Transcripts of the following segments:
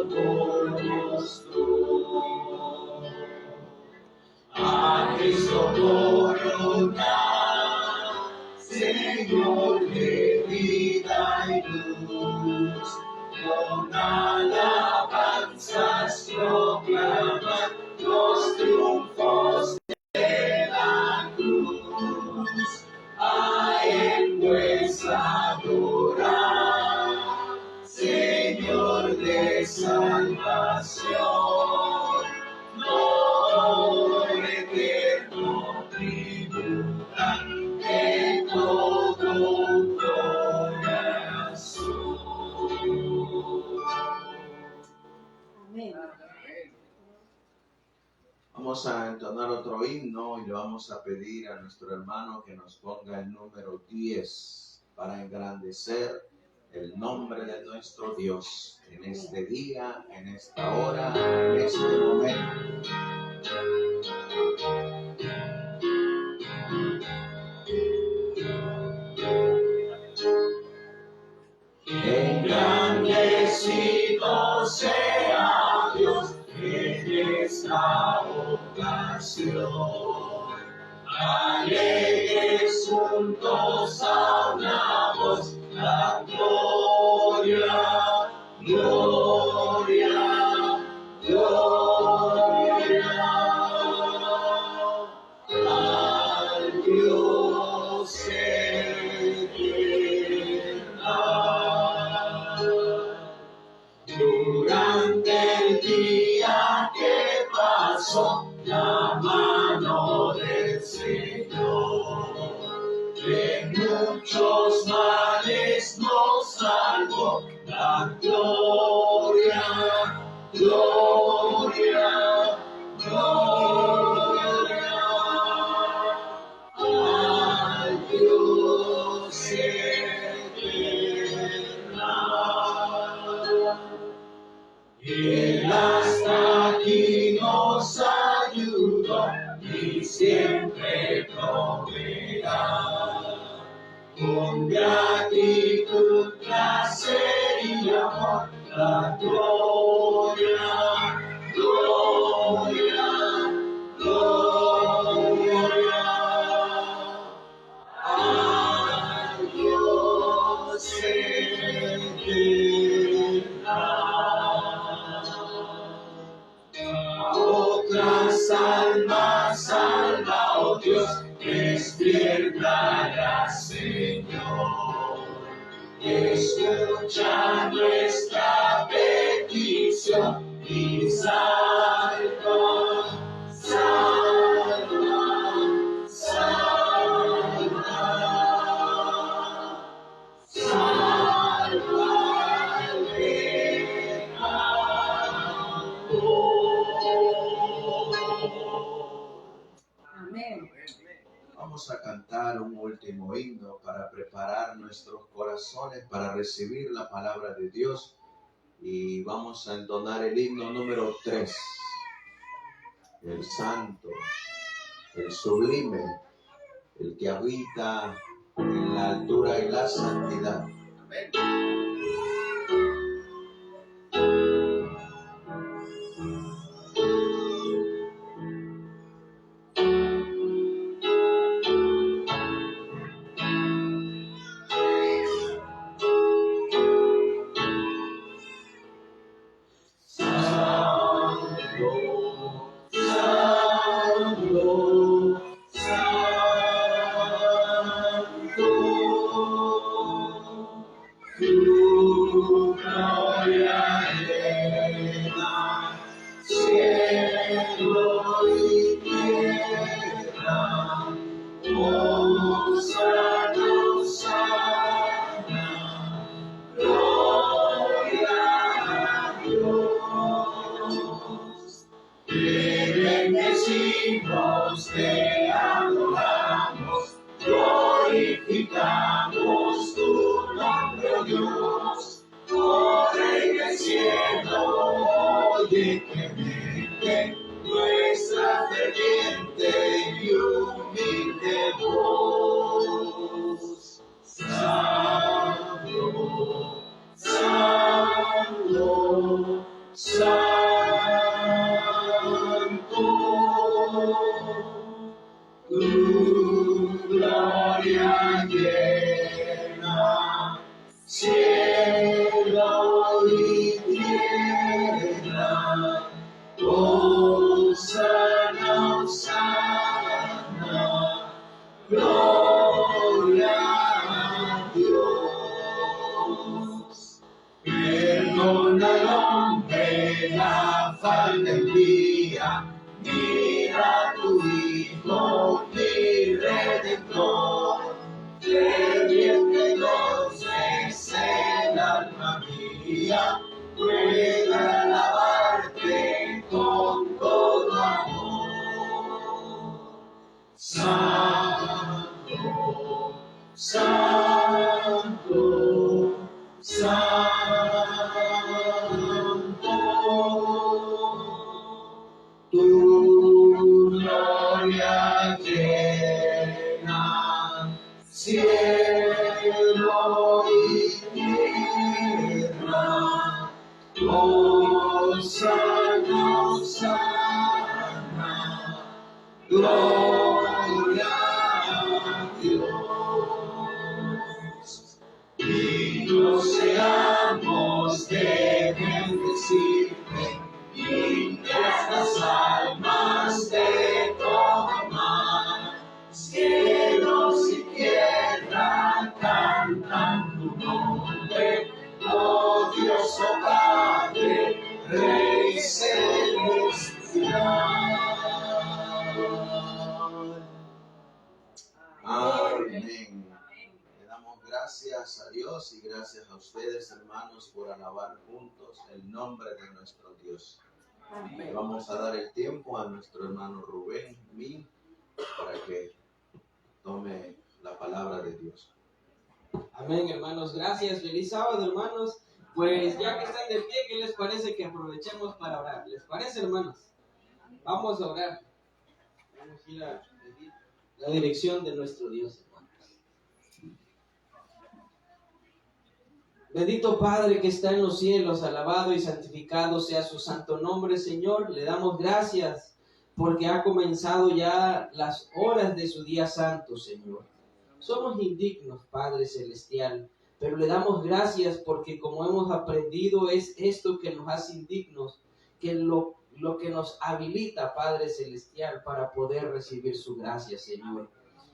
mostró a Cristo coronar, Señor de vida y luz, con alabanzas proclaman los triunfos de la cruz. A Él pues adorar, Señor de salvación, no eterno tributan en todo corazón. Amén. Vamos a entonar otro himno y le vamos a pedir a nuestro hermano que nos ponga el número 10 para engrandecer el nombre de nuestro Dios en este día, en esta hora, en este momento. Engrandecido sea Dios en esta ocasión. Alegres juntos a una voz, la gloria, gloria, gloria al Dios eterno. Durante el día que pasó, la mano del Señor de muchos males nos salvó. La gloria, gloria, gloria al Dios eterno. Él hasta aquí nos ayudó y siempre proveerá. Con gratitud, placer y amor, la gloria, gloria, gloria al Dios eterno. Otras almas salva, oh Dios, despierta, Señor. Escucha nuestra petición y salva, salva, salva, salva al pecador. Amén. Vamos a cantar un último himno para preparar nuestros corazones para recibir la palabra de Dios y vamos a entonar el himno número 3. El santo, el sublime, el que habita en la altura y la santidad. Amén. Te adoramos, glorificamos tu nombre, oh Dios, por en el cielo, oye clemente nuestra ferviente y humilde voz. Santo, santo, Santo, tu gloria llena cielo y tierra. Hosanna, Hosanna, gloria a Dios. Perdona al hombre la falta del día, mira a tu Hijo, mi Redentor, que bien que nos es el alma mía, pueda alabarte con todo amor. Santo, Santo, Santo, tu gloria llena cielo y tierra. Hosanna, Hosanna, gloria a Dios. Dignos seamos de bendecirte, limpias las almas de todo mal. Cielos y tierra cantan tu nombre, oh Dios, oh Padre, Rey celestial. Amén. Le damos gracias a Dios y gracias a ustedes, hermanos, por alabar juntos el nombre de nuestro Dios. Le vamos a dar el tiempo a nuestro hermano Rubén Mí para que tome la palabra de Dios. Amén, hermanos. Gracias. Feliz sábado, hermanos. Pues ya que están de pie, ¿qué les parece que aprovechemos para orar? ¿Les parece, hermanos? Vamos a orar. Vamos a ir a pedir la dirección de nuestro Dios, hermanos. Bendito Padre que está en los cielos, alabado y santificado sea su santo nombre, Señor. Le damos gracias porque ha comenzado ya las horas de su día santo, Señor. Somos indignos, Padre Celestial, pero le damos gracias porque como hemos aprendido es esto que nos hace indignos, que lo que nos habilita, Padre Celestial, para poder recibir su gracia, Señor.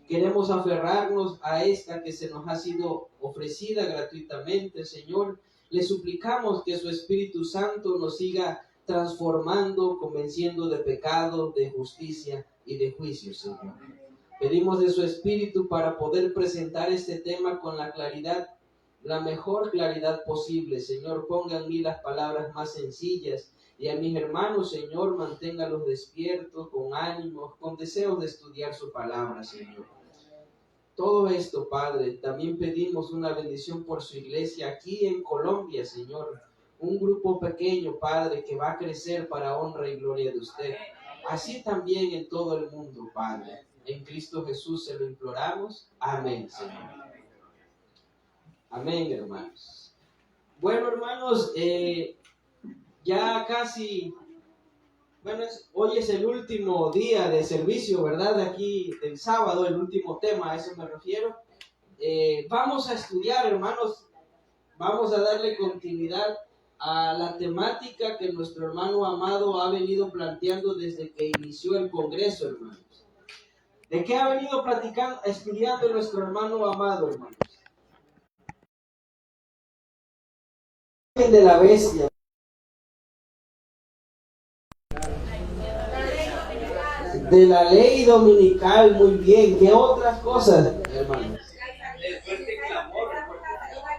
Queremos aferrarnos a esta que se nos ha sido ofrecida gratuitamente, Señor. Le suplicamos que su Espíritu Santo nos siga transformando, convenciendo de pecado, de justicia y de juicio, Señor. Pedimos de su Espíritu para poder presentar este tema con la claridad, la mejor claridad posible. Señor, ponga en mí las palabras más sencillas y a mis hermanos, Señor, manténgalos despiertos, con ánimo, con deseos de estudiar su palabra, Señor. Todo esto, Padre, también pedimos una bendición por su iglesia aquí en Colombia, Señor. Un grupo pequeño, Padre, que va a crecer para honra y gloria de usted. Así también en todo el mundo, Padre. En Cristo Jesús se lo imploramos. Amén, Señor. Amén, hermanos. Bueno, hermanos, ya casi, bueno, hoy es el último día de servicio, ¿verdad? Aquí del sábado, el último tema, a eso me refiero. Vamos a estudiar, hermanos, vamos a darle continuidad a la temática que nuestro hermano Amado ha venido planteando desde que inició el Congreso, hermanos. ¿De qué ha venido estudiando nuestro hermano Amado, hermanos? De la bestia. De la ley dominical, muy bien. ¿Qué otras cosas, hermanos?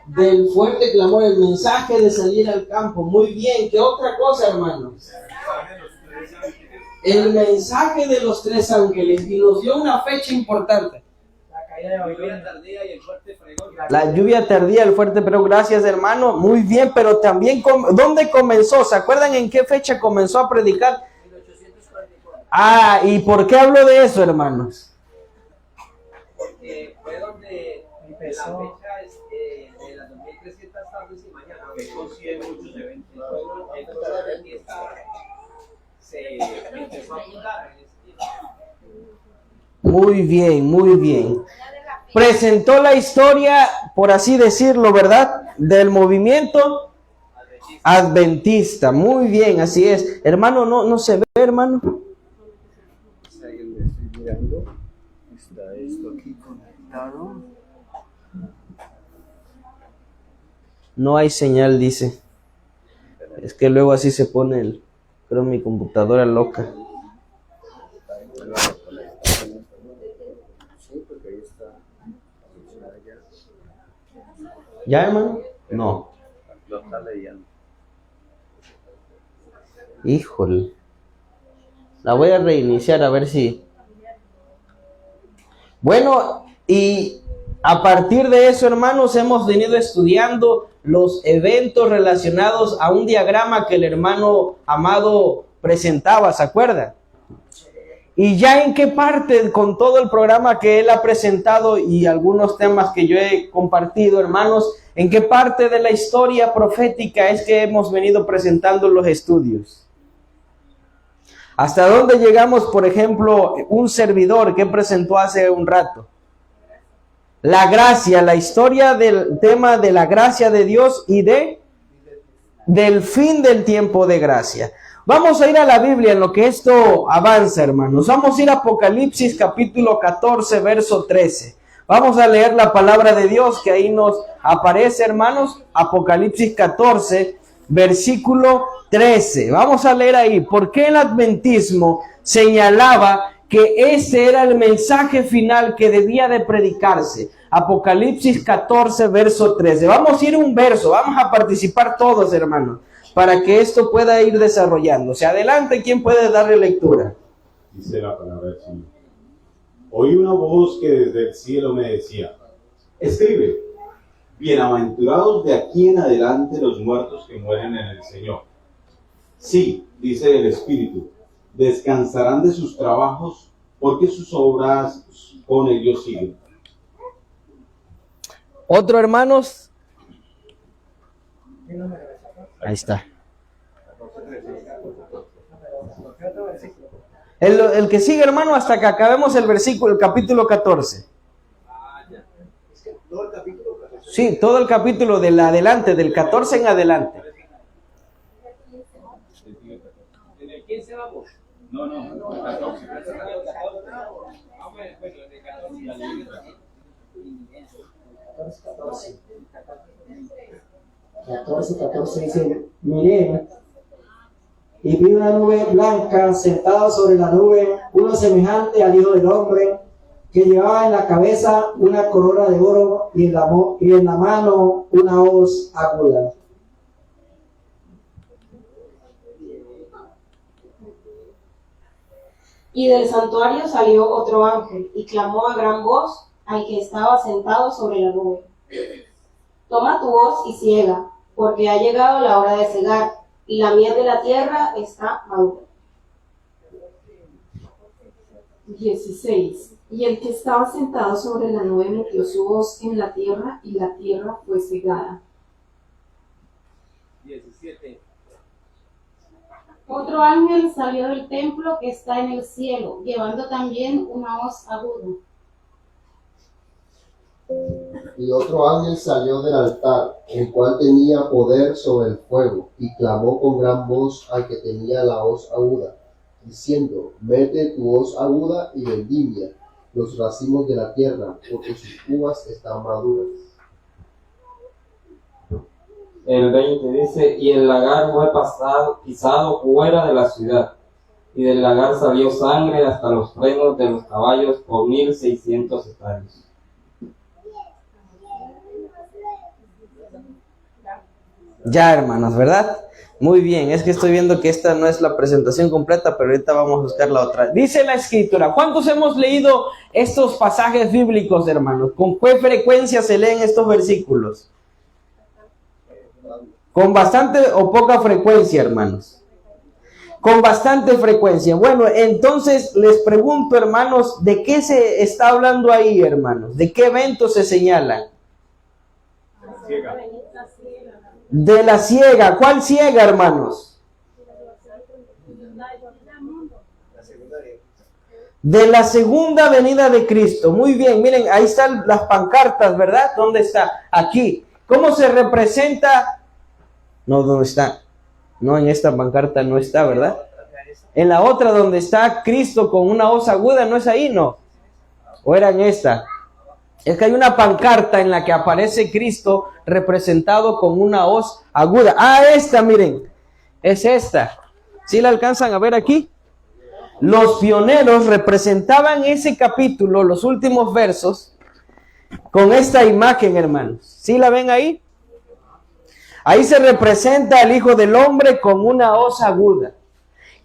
Del fuerte clamor, el mensaje de salir al campo. Muy bien. ¿Qué otra cosa, hermanos? El mensaje de los tres ángeles. Y nos dio una fecha importante. La lluvia tardía y el fuerte pregón. La lluvia tardía, el fuerte pregón. Gracias, hermano. Muy bien, pero también, ¿dónde comenzó? ¿Se acuerdan en qué fecha comenzó a predicar? 1844. ¿Y por qué hablo de eso, hermanos? Porque fue donde empezó la fecha de las 2300 tardes y mañana. Muy bien, muy bien. Presentó la historia, por así decirlo, ¿verdad? Del movimiento adventista. Muy bien, así es. Hermano, no se ve, hermano. Estoy mirando. Está esto aquí conectado. No hay señal, dice. Es que luego así se pone creo mi computadora loca. Sí, porque ahí está. ¿Ya, hermano? No. Lo está leyendo. Híjole. La voy a reiniciar a ver si... Bueno, y a partir de eso, hermanos, hemos venido estudiando los eventos relacionados a un diagrama que el hermano Amado presentaba, ¿se acuerdan? Y ya en qué parte, con todo el programa que él ha presentado y algunos temas que yo he compartido, hermanos, en qué parte de la historia profética es que hemos venido presentando los estudios. ¿Hasta dónde llegamos, por ejemplo, un servidor que presentó hace un rato? La gracia, la historia del tema de la gracia de Dios y del fin del tiempo de gracia. Vamos a ir a la Biblia en lo que esto avanza, hermanos. Vamos a ir a Apocalipsis capítulo 14, verso 13. Vamos a leer la palabra de Dios que ahí nos aparece, hermanos. Apocalipsis 14, versículo 13. Vamos a leer ahí. ¿Por qué el adventismo señalaba que ese era el mensaje final que debía de predicarse? Apocalipsis 14, verso 13. Vamos a ir un verso, vamos a participar todos, hermanos, para que esto pueda ir desarrollándose. Adelante, ¿quién puede darle lectura? Dice la palabra del Señor. Oí una voz que desde el cielo me decía: escribe, bienaventurados de aquí en adelante los muertos que mueren en el Señor. Sí, dice el Espíritu, descansarán de sus trabajos, porque sus obras con ellos siguen. ¿Otro, hermanos? Ahí está. El que sigue, hermano, hasta que acabemos el capítulo 14. Sí, todo el capítulo del adelante, del 14 en adelante. ¿En el 15 vamos? No, 14. 14 dice: miré y vi una nube blanca sentada sobre la nube, uno semejante al Hijo del Hombre, que llevaba en la cabeza una corona de oro y en la mano una hoz aguda. Y del santuario salió otro ángel y clamó a gran voz al que estaba sentado sobre la nube: toma tu hoz y ciega, porque ha llegado la hora de cegar, y la miel de la tierra está madura. 16. Y el que estaba sentado sobre la nube metió su hoz en la tierra, y la tierra fue cegada. 17. Otro ángel salió del templo que está en el cielo, llevando también una hoz aguda. Y otro ángel salió del altar, el cual tenía poder sobre el fuego, y clamó con gran voz al que tenía la hoz aguda, diciendo: mete tu hoz aguda y vendimia los racimos de la tierra, porque sus uvas están maduras. El 20 dice: y el lagar fue pisado fuera de la ciudad, y del lagar salió sangre hasta los frenos de los caballos por 1600 estadios. Ya, hermanos, ¿verdad? Muy bien, es que estoy viendo que esta no es la presentación completa, pero ahorita vamos a buscar la otra. Dice la Escritura, ¿cuántos hemos leído estos pasajes bíblicos, hermanos? ¿Con qué frecuencia se leen estos versículos? Con bastante o poca frecuencia, hermanos. Con bastante frecuencia. Bueno, entonces les pregunto, hermanos, ¿de qué se está hablando ahí, hermanos? ¿De qué eventos se señalan? De la siega. ¿Cuál siega, hermanos? De la segunda venida de Cristo. Muy bien, miren, ahí están las pancartas, ¿verdad? ¿Dónde está? Aquí. ¿Cómo se representa? No, ¿dónde está? No, en esta pancarta no está, ¿verdad? En la otra donde está Cristo con una hoz aguda, ¿no es ahí? No. ¿O era en esta? Es que hay una pancarta en la que aparece Cristo representado con una hoz aguda. Ah, esta, miren. Es esta. ¿Sí la alcanzan a ver aquí? Los pioneros representaban ese capítulo, los últimos versos, con esta imagen, hermanos. ¿Sí la ven ahí? Ahí se representa al Hijo del Hombre con una hoz aguda.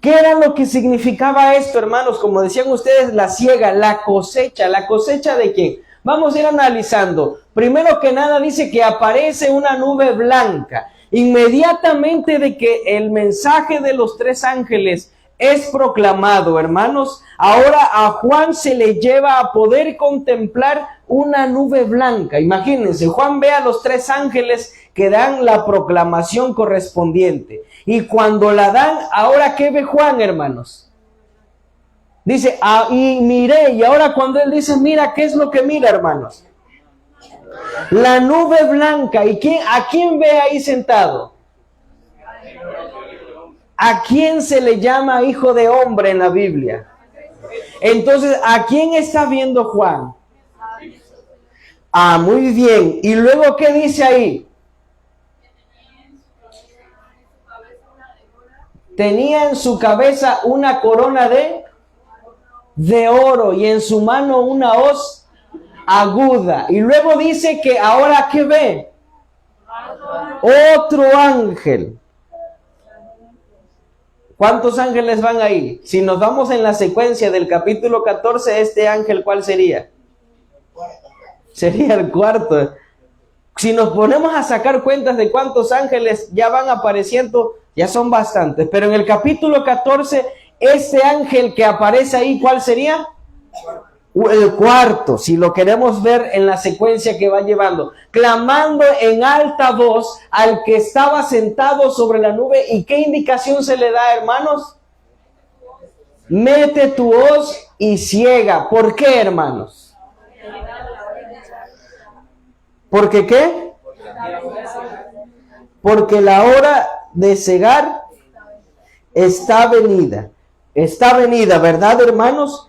¿Qué era lo que significaba esto, hermanos? Como decían ustedes, la siega, la cosecha. ¿La cosecha de quién? Vamos a ir analizando. Primero que nada dice que aparece una nube blanca. Inmediatamente de que el mensaje de los tres ángeles es proclamado, hermanos, ahora a Juan se le lleva a poder contemplar una nube blanca. Imagínense, Juan ve a los tres ángeles que dan la proclamación correspondiente. Y cuando la dan, ahora ¿qué ve Juan, hermanos? Dice, y miré, y ahora cuando él dice, mira, ¿qué es lo que mira, hermanos? La nube blanca. ¿Y a quién ve ahí sentado? ¿A quién se le llama hijo de hombre en la Biblia? Entonces, ¿a quién está viendo Juan? Ah, muy bien. ¿Y luego qué dice ahí? Tenía en su cabeza una corona de oro y en su mano una hoz aguda. Y luego dice que ahora ¿qué ve? Otro ángel. ¿Cuántos ángeles van ahí? Si nos vamos en la secuencia del capítulo 14, este ángel, ¿cuál sería? Sería el cuarto. Si nos ponemos a sacar cuentas de cuántos ángeles ya van apareciendo, ya son bastantes. Pero en el capítulo 14, este ángel que aparece ahí, ¿cuál sería? El cuarto, si lo queremos ver en la secuencia que va llevando, clamando en alta voz al que estaba sentado sobre la nube. ¿Y qué indicación se le da, hermanos? Mete tu hoz y ciega. ¿Por qué, hermanos? ¿Por qué qué? Porque la hora de cegar está venida. Está venida, ¿verdad, hermanos?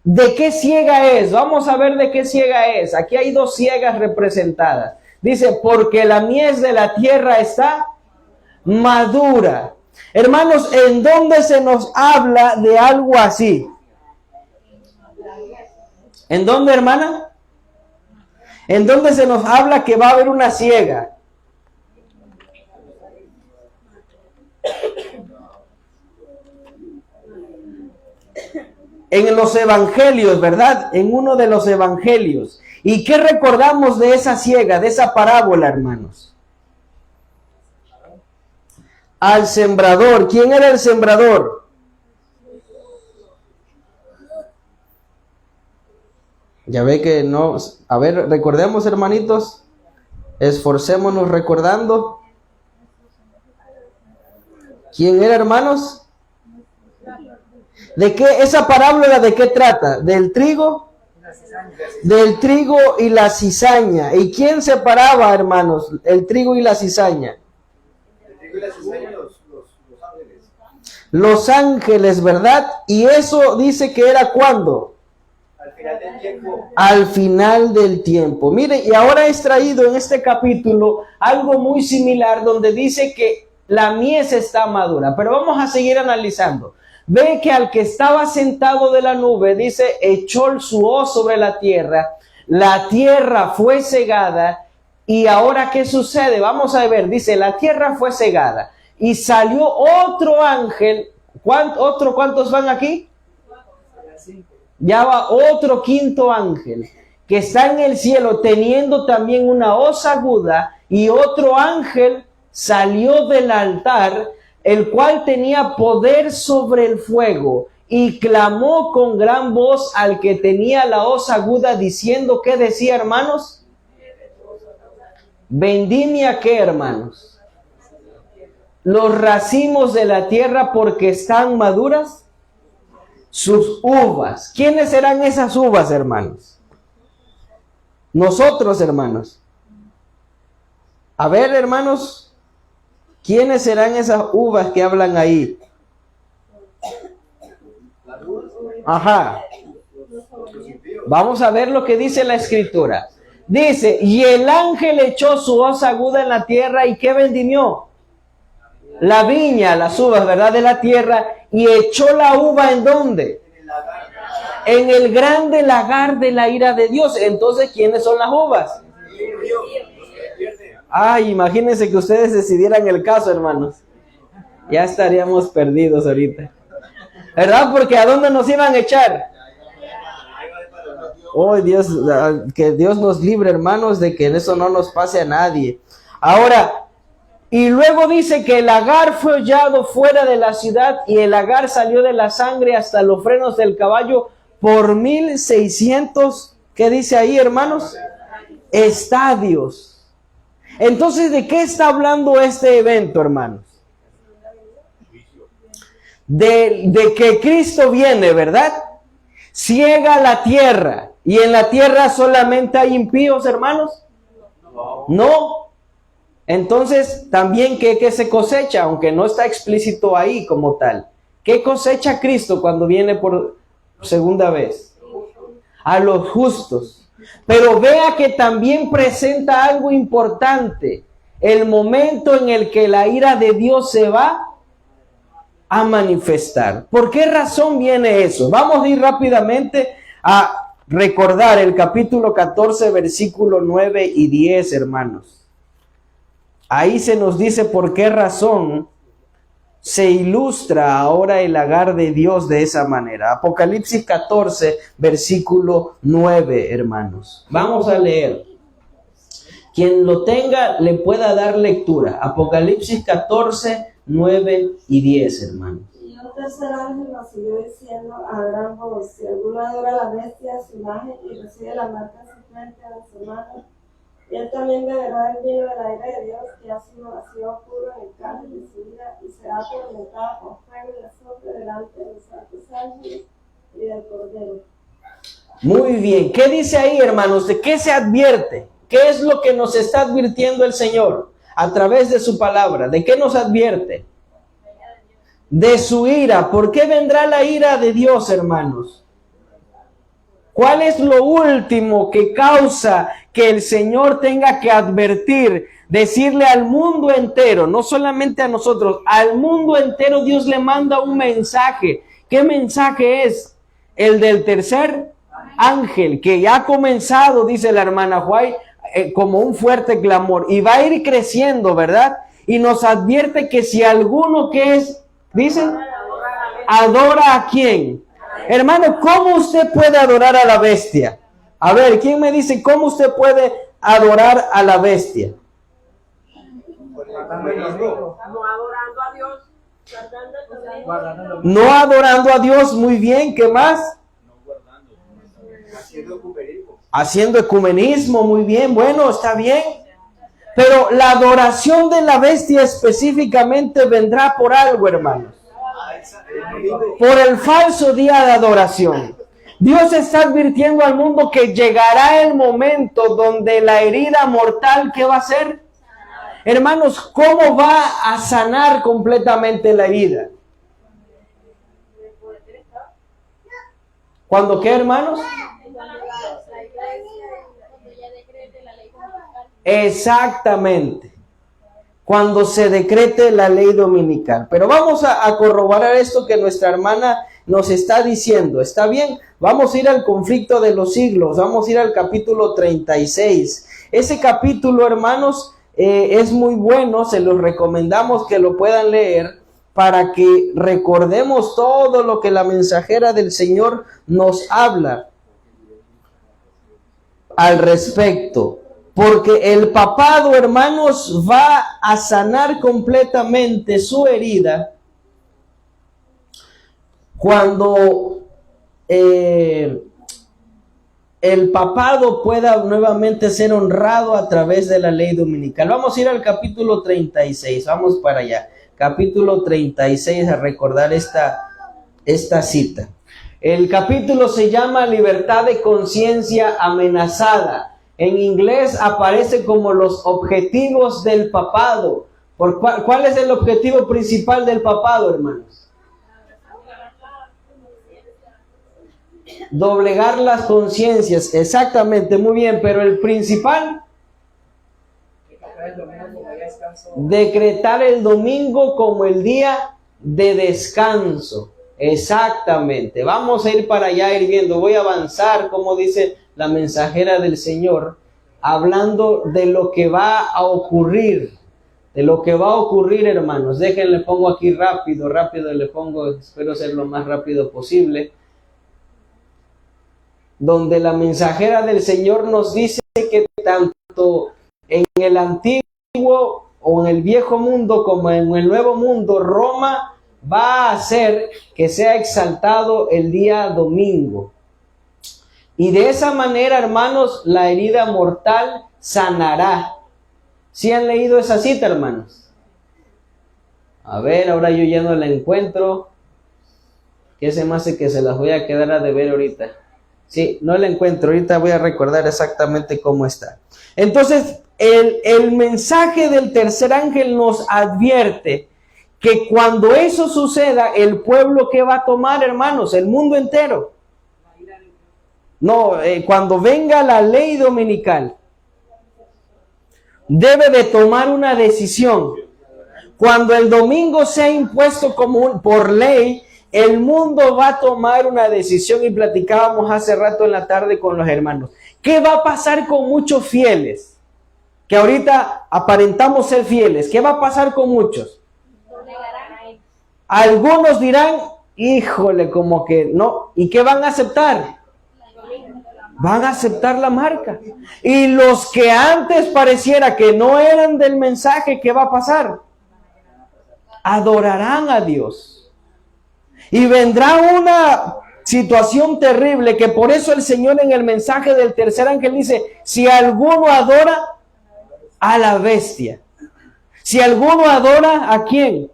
¿De qué siega es? Vamos a ver de qué siega es. Aquí hay dos siegas representadas. Dice, porque la mies de la tierra está madura. Hermanos, ¿en dónde se nos habla de algo así? ¿En dónde, hermana? ¿En dónde se nos habla que va a haber una siega? En los evangelios, ¿verdad? En uno de los evangelios. ¿Y qué recordamos de esa siega, de esa parábola, hermanos? Al sembrador. ¿Quién era el sembrador? Ya ve que no. A ver, recordemos, hermanitos. Esforcémonos recordando. ¿Quién era, hermanos? ¿De qué? ¿Esa parábola de qué trata? ¿Del trigo? Del trigo y la cizaña. ¿Y quién separaba, hermanos, el trigo y la cizaña? El trigo y la cizaña, los ángeles. Los ángeles, ¿verdad? Y eso dice que era ¿cuándo? Al final del tiempo. Al final del tiempo. Mire, y ahora he extraído en este capítulo algo muy similar donde dice que la mies está madura. Pero vamos a seguir analizando. Ve que al que estaba sentado de la nube, dice, echó su hoz sobre la tierra fue cegada, y ahora ¿qué sucede? Vamos a ver, dice, la tierra fue cegada, y salió otro ángel. ¿Cuántos van aquí? Ya va otro quinto ángel, que está en el cielo, teniendo también una hoz aguda, y otro ángel salió del altar, el cual tenía poder sobre el fuego, y clamó con gran voz al que tenía la hoz aguda, diciendo, ¿qué decía, hermanos? ¿Vendimia qué, hermanos? los racimos de la tierra porque están maduras sus uvas. ¿Quiénes serán esas uvas, hermanos? Nosotros, hermanos. A ver, hermanos, ¿quiénes serán esas uvas que hablan ahí? Ajá. Vamos a ver lo que dice la escritura. Dice, y el ángel echó su hoz aguda en la tierra, ¿y qué vendimió? La viña, las uvas, ¿verdad? De la tierra, y echó la uva ¿en dónde? En el grande lagar de la ira de Dios. Entonces, ¿quiénes son las uvas? Ay, imagínense que ustedes decidieran el caso, hermanos. Ya estaríamos perdidos ahorita. ¿Verdad? Porque ¿a dónde nos iban a echar? Oh, Dios, que Dios nos libre, hermanos, de que en eso no nos pase a nadie. Ahora, y luego dice que el lagar fue hollado fuera de la ciudad y el lagar salió de la sangre hasta los frenos del caballo por 1600, ¿qué dice ahí, hermanos? Estadios. Entonces, ¿de qué está hablando este evento, hermanos? De que Cristo viene, ¿verdad? Ciega la tierra. ¿Y en la tierra solamente hay impíos, hermanos? No. Entonces, también, ¿qué se cosecha? Aunque no está explícito ahí como tal. ¿Qué cosecha Cristo cuando viene por segunda vez? A los justos. Pero vea que también presenta algo importante. El momento en el que la ira de Dios se va a manifestar. ¿Por qué razón viene eso? Vamos a ir rápidamente a recordar el capítulo 14, versículo 9 y 10, hermanos. Ahí se nos dice por qué razón se ilustra ahora el lagar de Dios de esa manera. Apocalipsis 14, versículo 9, hermanos. Vamos a leer. Quien lo tenga le pueda dar lectura. Apocalipsis 14, 9 y 10, hermanos. Y un tercer ángel nos siguió diciendo a gran voz: si alguno adora a la bestia, su imagen, y recibe la marca en su frente o en su mano, y él también beberá el vino del aire de Dios, que ha sido vacío puro en el cáliz de su ira, y será atormentado con fuego y azufre delante de los santos ángeles y del Cordero. Muy bien. ¿Qué dice ahí, hermanos? ¿De qué se advierte? ¿Qué es lo que nos está advirtiendo el Señor a través de su palabra? ¿De qué nos advierte? De su ira. ¿Por qué vendrá la ira de Dios, hermanos? ¿Cuál es lo último que causa que el Señor tenga que advertir, decirle al mundo entero, no solamente a nosotros, al mundo entero Dios le manda un mensaje? ¿Qué mensaje es? El del tercer ángel, que ya ha comenzado, dice la hermana White, como un fuerte clamor, y va a ir creciendo, ¿verdad? Y nos advierte que si alguno que es, dicen, adora a quién. Hermano, ¿cómo usted puede adorar a la bestia? A ver, ¿quién me dice cómo usted puede adorar a la bestia? No adorando a Dios, muy bien, ¿qué más? Haciendo ecumenismo, muy bien, bueno, está bien. Pero la adoración de la bestia específicamente vendrá por algo, hermanos. Por el falso día de adoración. Dios está advirtiendo al mundo que llegará el momento donde la herida mortal, ¿qué va a hacer? Hermanos, ¿cómo va a sanar completamente la herida? ¿Cuándo qué, hermanos? Exactamente. Cuando se decrete la ley dominical. Pero vamos a corroborar esto que nuestra hermana nos está diciendo. ¿Está bien? Vamos a ir al conflicto de los siglos. Vamos a ir al capítulo 36. Ese capítulo, hermanos, es muy bueno. Se los recomendamos que lo puedan leer para que recordemos todo lo que la mensajera del Señor nos habla al respecto. Porque el papado, hermanos, va a sanar completamente su herida cuando el papado pueda nuevamente ser honrado a través de la ley dominical. Vamos a ir al capítulo 36, vamos para allá. capítulo 36, a recordar esta cita. El capítulo se llama Libertad de conciencia amenazada. En inglés aparece como los objetivos del papado. ¿Cuál es el objetivo principal del papado, hermanos? Doblegar las conciencias, exactamente, muy bien, pero el principal, decretar el domingo como el día de descanso. Exactamente. Vamos a ir para allá, ir viendo. Voy a avanzar, como dice la mensajera del Señor, hablando de lo que va a ocurrir. De lo que va a ocurrir, hermanos. Déjenle, pongo aquí rápido, le pongo, espero ser lo más rápido posible. Donde la mensajera del Señor nos dice que tanto en el antiguo o en el viejo mundo como en el nuevo mundo, Roma va a hacer que sea exaltado el día domingo. Y de esa manera, hermanos, la herida mortal sanará. ¿Sí han leído esa cita, hermanos? A ver, ahora yo ya no la encuentro. ¿Qué se me hace que se las voy a quedar a deber ahorita? Sí, no la encuentro. Ahorita voy a recordar exactamente cómo está. Entonces, el mensaje del tercer ángel nos advierte que cuando eso suceda, el pueblo que va a tomar, hermanos, el mundo entero. No, cuando venga la ley dominical, debe de tomar una decisión. Cuando el domingo sea impuesto por ley, el mundo va a tomar una decisión, y platicábamos hace rato en la tarde con los hermanos. ¿Qué va a pasar con muchos fieles? Que ahorita aparentamos ser fieles. ¿Qué va a pasar con muchos? Algunos dirán, híjole, como que no. ¿Y qué van a aceptar? Van a aceptar la marca. Y los que antes pareciera que no eran del mensaje, ¿qué va a pasar? Adorarán a Dios. Y vendrá una situación terrible, que por eso el Señor en el mensaje del tercer ángel dice, si alguno adora a la bestia. Si alguno adora, ¿a quién?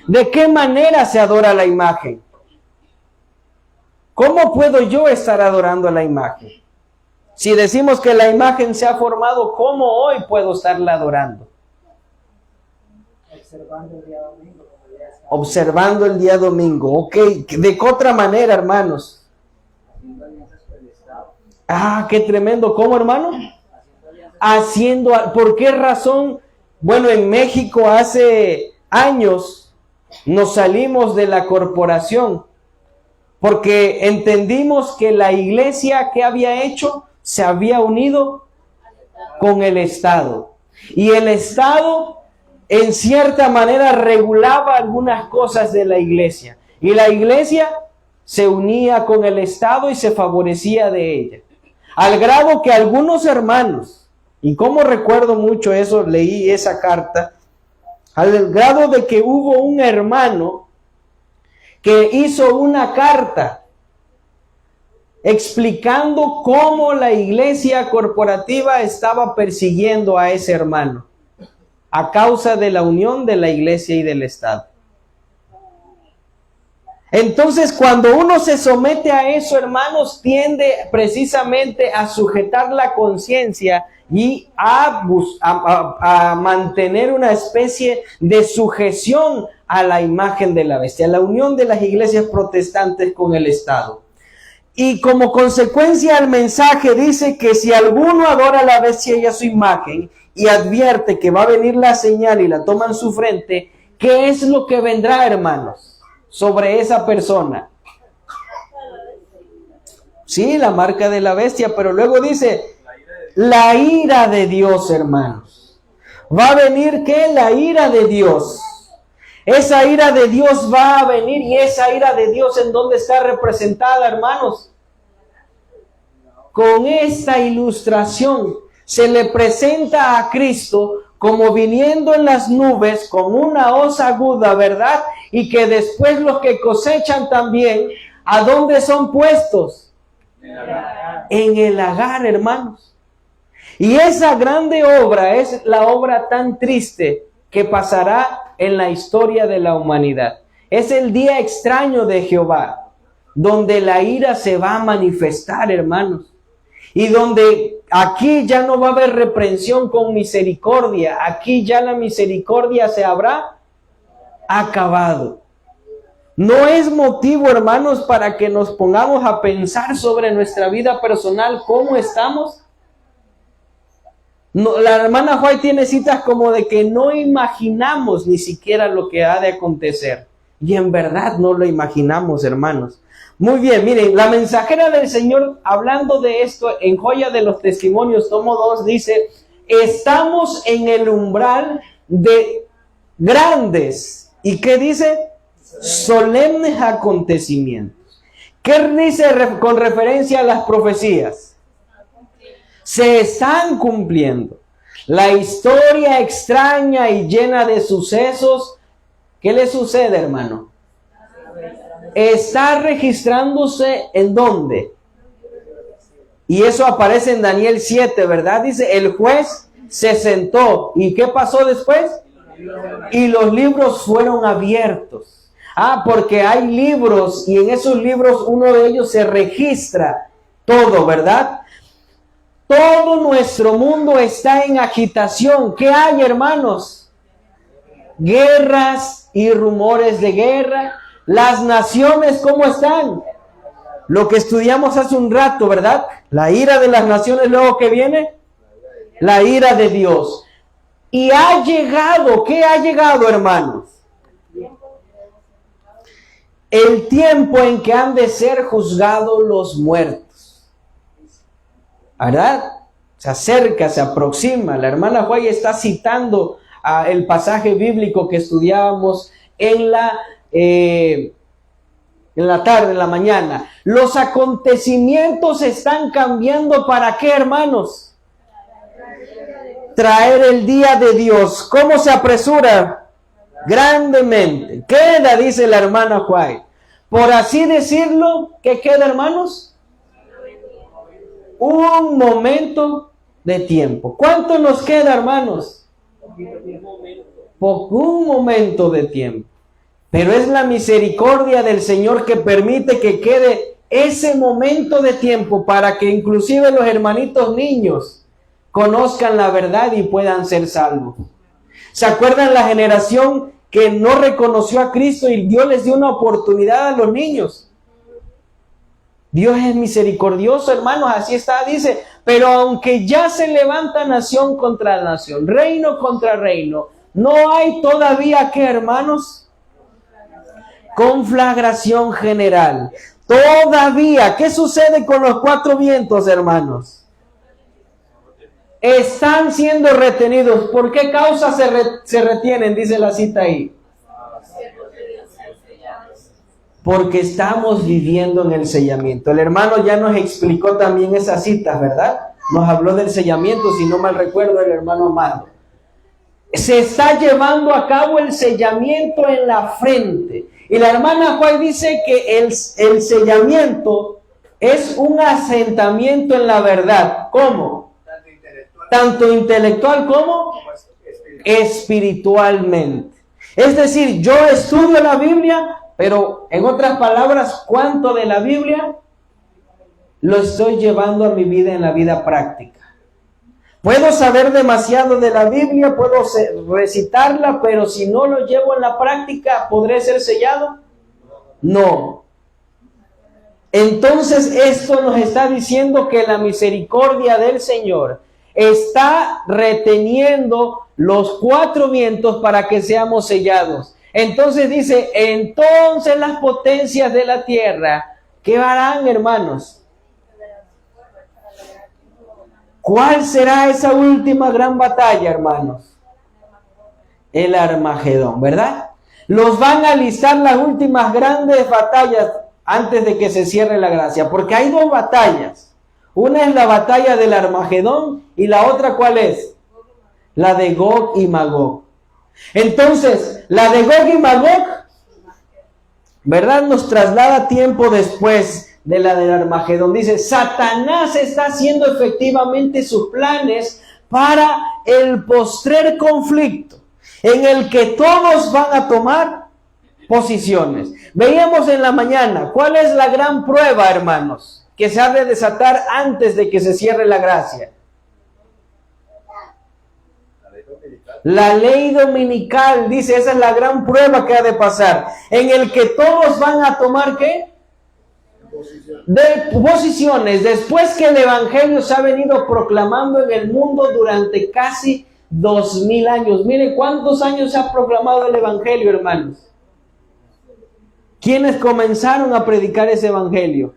¿De qué manera se adora la imagen? ¿Cómo puedo yo estar adorando a la imagen? Si decimos que la imagen se ha formado, ¿cómo hoy puedo estarla adorando? Observando el día domingo. Ok, ¿de qué otra manera, hermanos? Ah, qué tremendo. ¿Cómo, hermano? Haciendo. ¿Por qué razón? Bueno, en México hace años nos salimos de la corporación porque entendimos que la iglesia, ¿qué había hecho? Se había unido con el Estado. Y el Estado, en cierta manera, regulaba algunas cosas de la iglesia. Y la iglesia se unía con el Estado y se favorecía de ella. Al grado que algunos hermanos, y como recuerdo mucho eso, leí esa carta, al grado de que hubo un hermano que hizo una carta explicando cómo la iglesia corporativa estaba persiguiendo a ese hermano a causa de la unión de la iglesia y del Estado. Entonces, cuando uno se somete a eso, hermanos, tiende precisamente a sujetar la conciencia y a mantener una especie de sujeción a la imagen de la bestia, a la unión de las iglesias protestantes con el Estado. Y como consecuencia, el mensaje dice que si alguno adora a la bestia y a su imagen y advierte que va a venir la señal y la toma en su frente, ¿qué es lo que vendrá, hermanos, sobre esa persona? Sí, la marca de la bestia, pero luego dice, la ira de Dios, hermanos. Va a venir, ¿qué? La ira de Dios. Esa ira de Dios va a venir, y esa ira de Dios, ¿en dónde está representada, hermanos? Con esta ilustración se le presenta a Cristo como viniendo en las nubes con una hoz aguda, ¿verdad? Y que después los que cosechan también, ¿a dónde son puestos? En el lagar, hermanos. Y esa grande obra es la obra tan triste que pasará en la historia de la humanidad. Es el día extraño de Jehová, donde la ira se va a manifestar, hermanos. Y donde aquí ya no va a haber reprensión con misericordia. Aquí ya la misericordia se habrá acabado. No es motivo, hermanos, para que nos pongamos a pensar sobre nuestra vida personal, cómo estamos. No, la hermana White tiene citas como de que no imaginamos ni siquiera lo que ha de acontecer. Y en verdad no lo imaginamos, hermanos. Muy bien, miren, la mensajera del Señor, hablando de esto en Joya de los Testimonios, tomo 2, dice: estamos en el umbral de grandes, ¿y qué dice? Solemnes acontecimientos. ¿Qué dice con referencia a las profecías? Se están cumpliendo. La historia extraña y llena de sucesos. ¿Qué le sucede, hermano? Está registrándose ¿en dónde? Y eso aparece en Daniel 7, ¿verdad? Dice, el juez se sentó. ¿Y qué pasó después? Y los libros fueron abiertos. Porque hay libros y en esos libros uno de ellos se registra todo, ¿verdad? Todo nuestro mundo está en agitación. ¿Qué hay, hermanos? Guerras y rumores de guerra. Las naciones, ¿cómo están? Lo que estudiamos hace un rato, ¿verdad? La ira de las naciones, luego que viene, la ira de Dios. Y ha llegado, ¿qué ha llegado, hermanos? El tiempo en que han de ser juzgados los muertos. ¿Verdad? Se acerca, se aproxima. La hermana White está citando el pasaje bíblico que estudiábamos en la tarde, en la mañana. Los acontecimientos están cambiando. ¿Para qué, hermanos? Traer el día de Dios. ¿Cómo se apresura? Grandemente. Queda, dice la hermana White, por así decirlo, ¿qué queda, hermanos? Un momento de tiempo. ¿Cuánto nos queda, hermanos? Un momento de tiempo. Pero es la misericordia del Señor que permite que quede ese momento de tiempo para que inclusive los hermanitos niños conozcan la verdad y puedan ser salvos. ¿Se acuerdan la generación que no reconoció a Cristo y Dios les dio una oportunidad a los niños? Dios es misericordioso, hermanos, así está, dice, pero aunque ya se levanta nación contra nación, reino contra reino, no hay todavía, ¿qué, hermanos? Conflagración general. Todavía, ¿qué sucede con los cuatro vientos, hermanos? Están siendo retenidos. ¿Por qué causa se retienen? Dice la cita ahí. Porque estamos viviendo en el sellamiento. El hermano ya nos explicó también esas citas, ¿verdad? Nos habló del sellamiento, si no mal recuerdo, el hermano Amado. Se está llevando a cabo el sellamiento en la frente. Y la hermana White dice que el sellamiento es un asentamiento en la verdad. ¿Cómo? Tanto intelectual como espiritualmente. Es decir, yo estudio la Biblia, pero en otras palabras, ¿cuánto de la Biblia lo estoy llevando a mi vida en la vida práctica? Puedo saber demasiado de la Biblia, puedo recitarla, pero si no lo llevo en la práctica, ¿podré ser sellado? No. Entonces esto nos está diciendo que la misericordia del Señor está reteniendo los cuatro vientos para que seamos sellados. Entonces dice, entonces las potencias de la tierra, ¿qué harán, hermanos? ¿Cuál será esa última gran batalla, hermanos? El Armagedón, ¿verdad? Los van a listar las últimas grandes batallas antes de que se cierre la gracia, porque hay dos batallas. Una es la batalla del Armagedón y la otra, ¿cuál es? La de Gog y Magog. Entonces, la de Gog y Magog, ¿verdad? Nos traslada tiempo después de la del Armagedón. Dice, Satanás está haciendo efectivamente sus planes para el postrer conflicto. en el que todos van a tomar posiciones. Veíamos en la mañana, ¿cuál es la gran prueba, hermanos, que se ha de desatar antes de que se cierre la gracia? La ley dominical, dice, esa es la gran prueba que ha de pasar, en el que todos van a tomar, ¿qué? De posiciones, después que el evangelio se ha venido proclamando en el mundo durante casi 2000 años. Miren cuántos años se ha proclamado el evangelio, hermanos. ¿Quiénes comenzaron a predicar ese evangelio?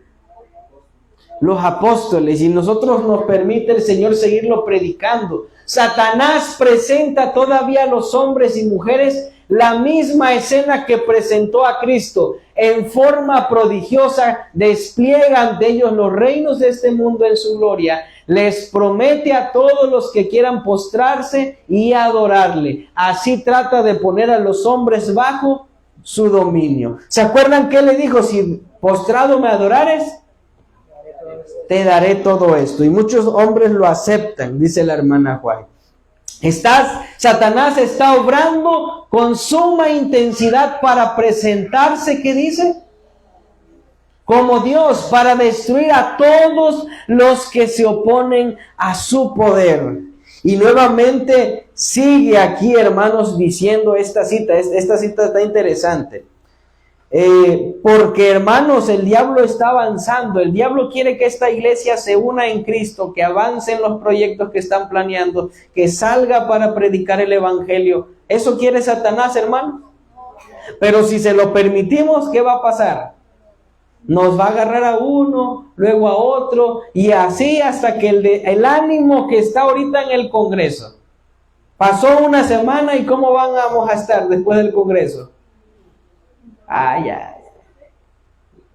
Los apóstoles, y nosotros nos permite el Señor seguirlo predicando. Satanás presenta todavía a los hombres y mujeres la misma escena que presentó a Cristo. En forma prodigiosa despliega ante ellos los reinos de este mundo en su gloria. Les promete a todos los que quieran postrarse y adorarle. Así trata de poner a los hombres bajo su dominio. ¿Se acuerdan qué le dijo? Si postrado me adorares, te daré todo esto. Y muchos hombres lo aceptan, dice la hermana White. Satanás está obrando con suma intensidad para presentarse, ¿qué dice? Como Dios, para destruir a todos los que se oponen a su poder. Y nuevamente sigue aquí, hermanos, diciendo esta cita está interesante. Porque, hermanos, el diablo está avanzando. El diablo quiere que esta iglesia se una en Cristo, que avance en los proyectos que están planeando, que salga para predicar el evangelio. ¿Eso quiere Satanás, hermanos? Pero si se lo permitimos, ¿qué va a pasar? Nos va a agarrar a uno, luego a otro, y así hasta que el ánimo que está ahorita en el Congreso. Pasó una semana y ¿cómo vamos a estar después del Congreso? Ay,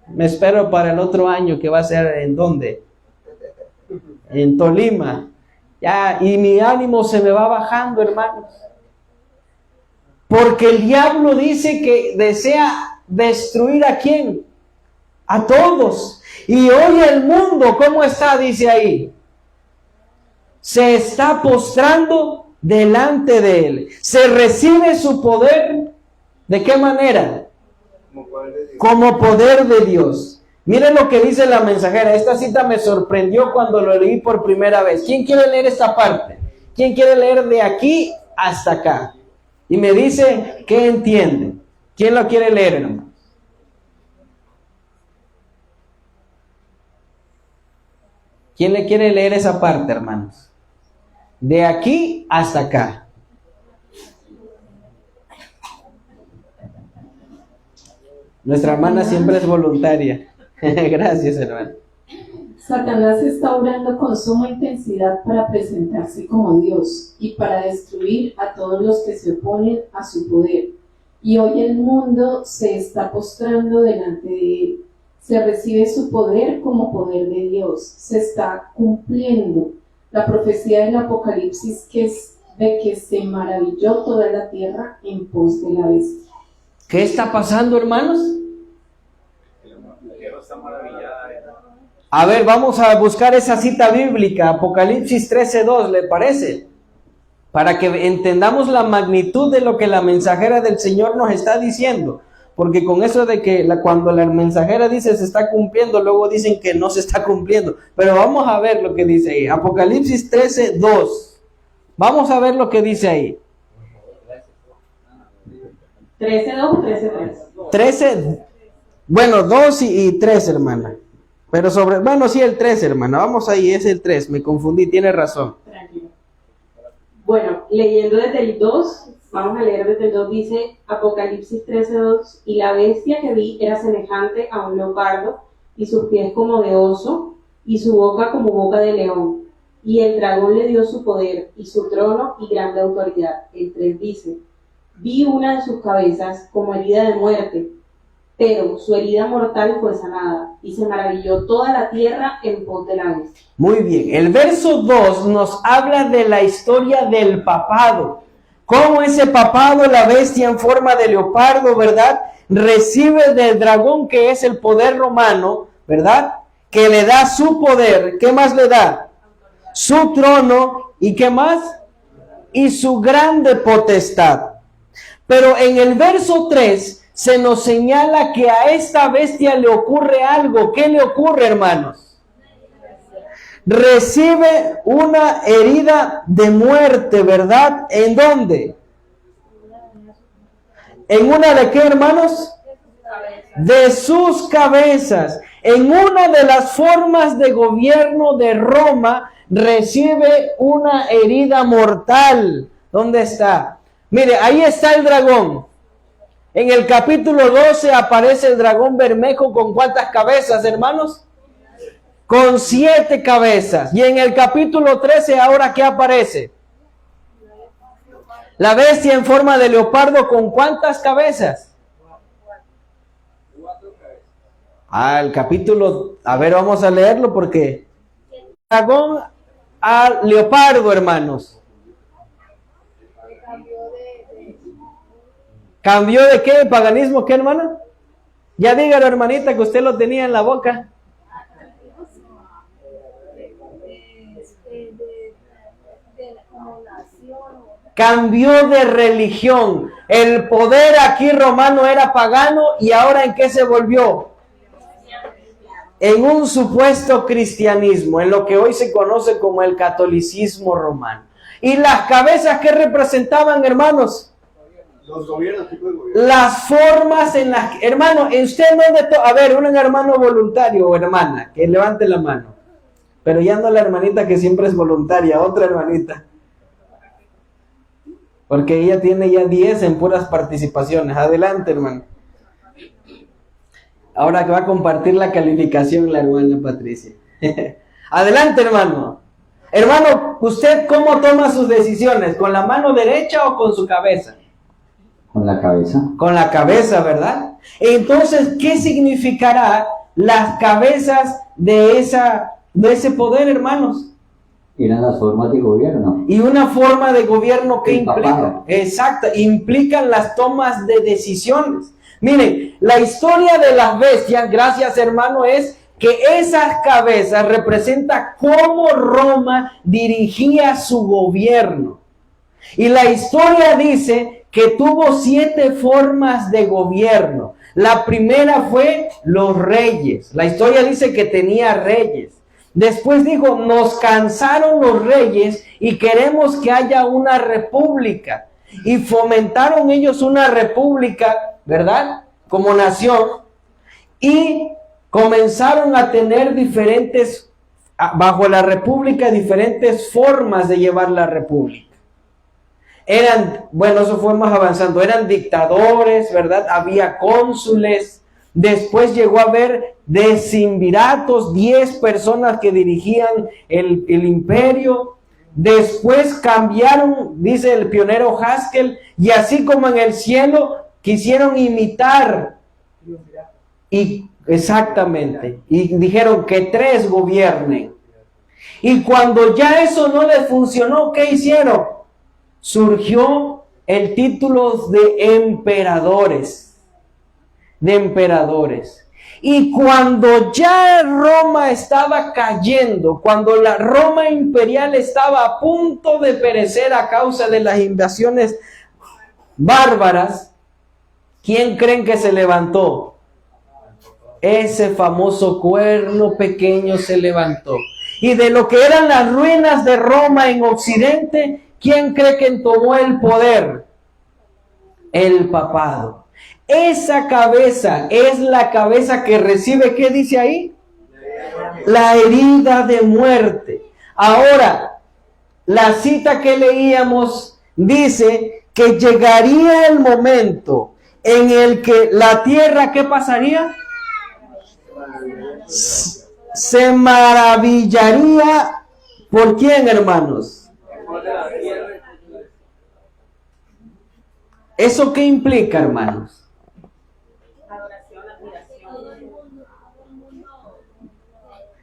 me espero para el otro año, que va a ser ¿en dónde? En Tolima. Ya, y mi ánimo se me va bajando, hermanos. Porque el diablo dice que desea destruir ¿a quién? A todos. Y hoy el mundo, ¿cómo está? Dice ahí. Se está postrando delante de él. Se recibe su poder. ¿De qué manera? Como poder de Dios. Miren lo que dice la mensajera. Esta cita me sorprendió cuando lo leí por primera vez. ¿Quién quiere leer esta parte? ¿Quién quiere leer de aquí hasta acá? Y me dice ¿qué entiende? ¿Quién lo quiere leer, hermano? ¿Quién le quiere leer esa parte, hermanos? De aquí hasta acá. Nuestra hermana siempre es voluntaria. Gracias, hermano. Satanás está obrando con suma intensidad para presentarse como Dios y para destruir a todos los que se oponen a su poder. Y hoy el mundo se está postrando delante de él. Se recibe su poder como poder de Dios. Se está cumpliendo la profecía del Apocalipsis de que se maravilló toda la tierra en pos de la bestia. ¿Qué está pasando, hermanos? La tierra está maravillada. A ver, vamos a buscar esa cita bíblica, Apocalipsis 13:2, ¿le parece? Para que entendamos la magnitud de lo que la mensajera del Señor nos está diciendo. Porque con eso de que cuando la mensajera dice se está cumpliendo, luego dicen que no se está cumpliendo. Pero vamos a ver lo que dice ahí. Apocalipsis 13:2. Vamos a ver lo que dice ahí. 13:2 o 13:3. 13, bueno, 2 y 3, hermana. Pero bueno, sí, el 3, hermana. Vamos ahí, es el 3. Me confundí, tiene razón. Tranquilo. Bueno, leyendo desde el 2, vamos a leer desde el 2, dice Apocalipsis 13:2, y la bestia que vi era semejante a un leopardo, y sus pies como de oso, y su boca como boca de león. Y el dragón le dio su poder, y su trono, y grande autoridad. El 3 dice, vi una de sus cabezas como herida de muerte, pero su herida mortal fue sanada, y se maravilló toda la tierra en pos de la bestia. Muy bien, el verso 2 nos habla de la historia del papado. Cómo ese papado, la bestia en forma de leopardo, ¿verdad? Recibe del dragón, que es el poder romano, ¿verdad? Que le da su poder. ¿Qué más le da? Su trono. ¿Y qué más? Y su grande potestad. Pero en el verso 3 se nos señala que a esta bestia le ocurre algo. ¿Qué le ocurre, hermanos? Recibe una herida de muerte, ¿verdad? ¿En dónde? ¿En una de qué, hermanos? De sus cabezas. En una de las formas de gobierno de Roma recibe una herida mortal. ¿Dónde está? Mire, ahí está el dragón. En el capítulo 12 aparece el dragón Bermejo con ¿cuántas cabezas, hermanos? Con 7 cabezas. Y en el capítulo 13, ¿ahora qué aparece? La bestia en forma de leopardo con ¿cuántas cabezas? 4 cabezas. El capítulo, a ver, vamos a leerlo porque dragón al leopardo, hermanos. ¿Cambió de qué? ¿Paganismo qué, hermano? Ya dígalo, hermanita, que usted lo tenía en la boca. Cambió de religión. El poder aquí romano era pagano y ahora ¿en qué se volvió? En un supuesto cristianismo, en lo que hoy se conoce como el catolicismo romano. ¿Y las cabezas qué representaban, hermanos? Los gobiernos, tipo de gobierno. Las formas en las que, hermano, usted no a ver, un hermano voluntario o hermana, que levante la mano. Pero ya no la hermanita que siempre es voluntaria, otra hermanita. Porque ella tiene ya 10 en puras participaciones. Adelante, hermano. Ahora que va a compartir la calificación la hermana Patricia. Adelante, hermano. Hermano, ¿usted cómo toma sus decisiones? ¿Con la mano derecha o con su cabeza? Con la cabeza. Con la cabeza, ¿verdad? Entonces, ¿qué significará las cabezas de ese poder, hermanos? Eran las formas de gobierno. Y una forma de gobierno que implica, papado. exacto, implican las tomas de decisiones. Miren, la historia de las bestias, gracias hermano, es que esas cabezas representan cómo Roma dirigía su gobierno. Y la historia dice que tuvo 7 formas de gobierno. La primera fue los reyes. La historia dice que tenía reyes. Después dijo, nos cansaron los reyes y queremos que haya una república. Y fomentaron ellos una república, ¿verdad? Como nación. Y comenzaron a tener bajo la república, diferentes formas de llevar la república. Eso fue más avanzando, eran dictadores, ¿verdad? Había cónsules. Después llegó a haber decimviratos, 10 personas que dirigían el imperio. Después cambiaron, dice el pionero Haskell, y así como en el cielo quisieron imitar. Exactamente. Y dijeron que 3 gobiernen. Y cuando ya eso no les funcionó, ¿qué hicieron? Surgió el título de emperadores. Y cuando ya Roma estaba cayendo, cuando la Roma imperial estaba a punto de perecer a causa de las invasiones bárbaras, ¿quién creen que se levantó? Ese famoso cuerno pequeño se levantó. Y de lo que eran las ruinas de Roma en Occidente, ¿quién cree que tomó el poder? El papado. Esa cabeza es la cabeza que recibe, ¿qué dice ahí? La herida de muerte. Ahora, la cita que leíamos dice que llegaría el momento en el que la tierra, ¿qué pasaría? Se maravillaría. ¿Por quién, hermanos? ¿Eso qué implica, hermanos?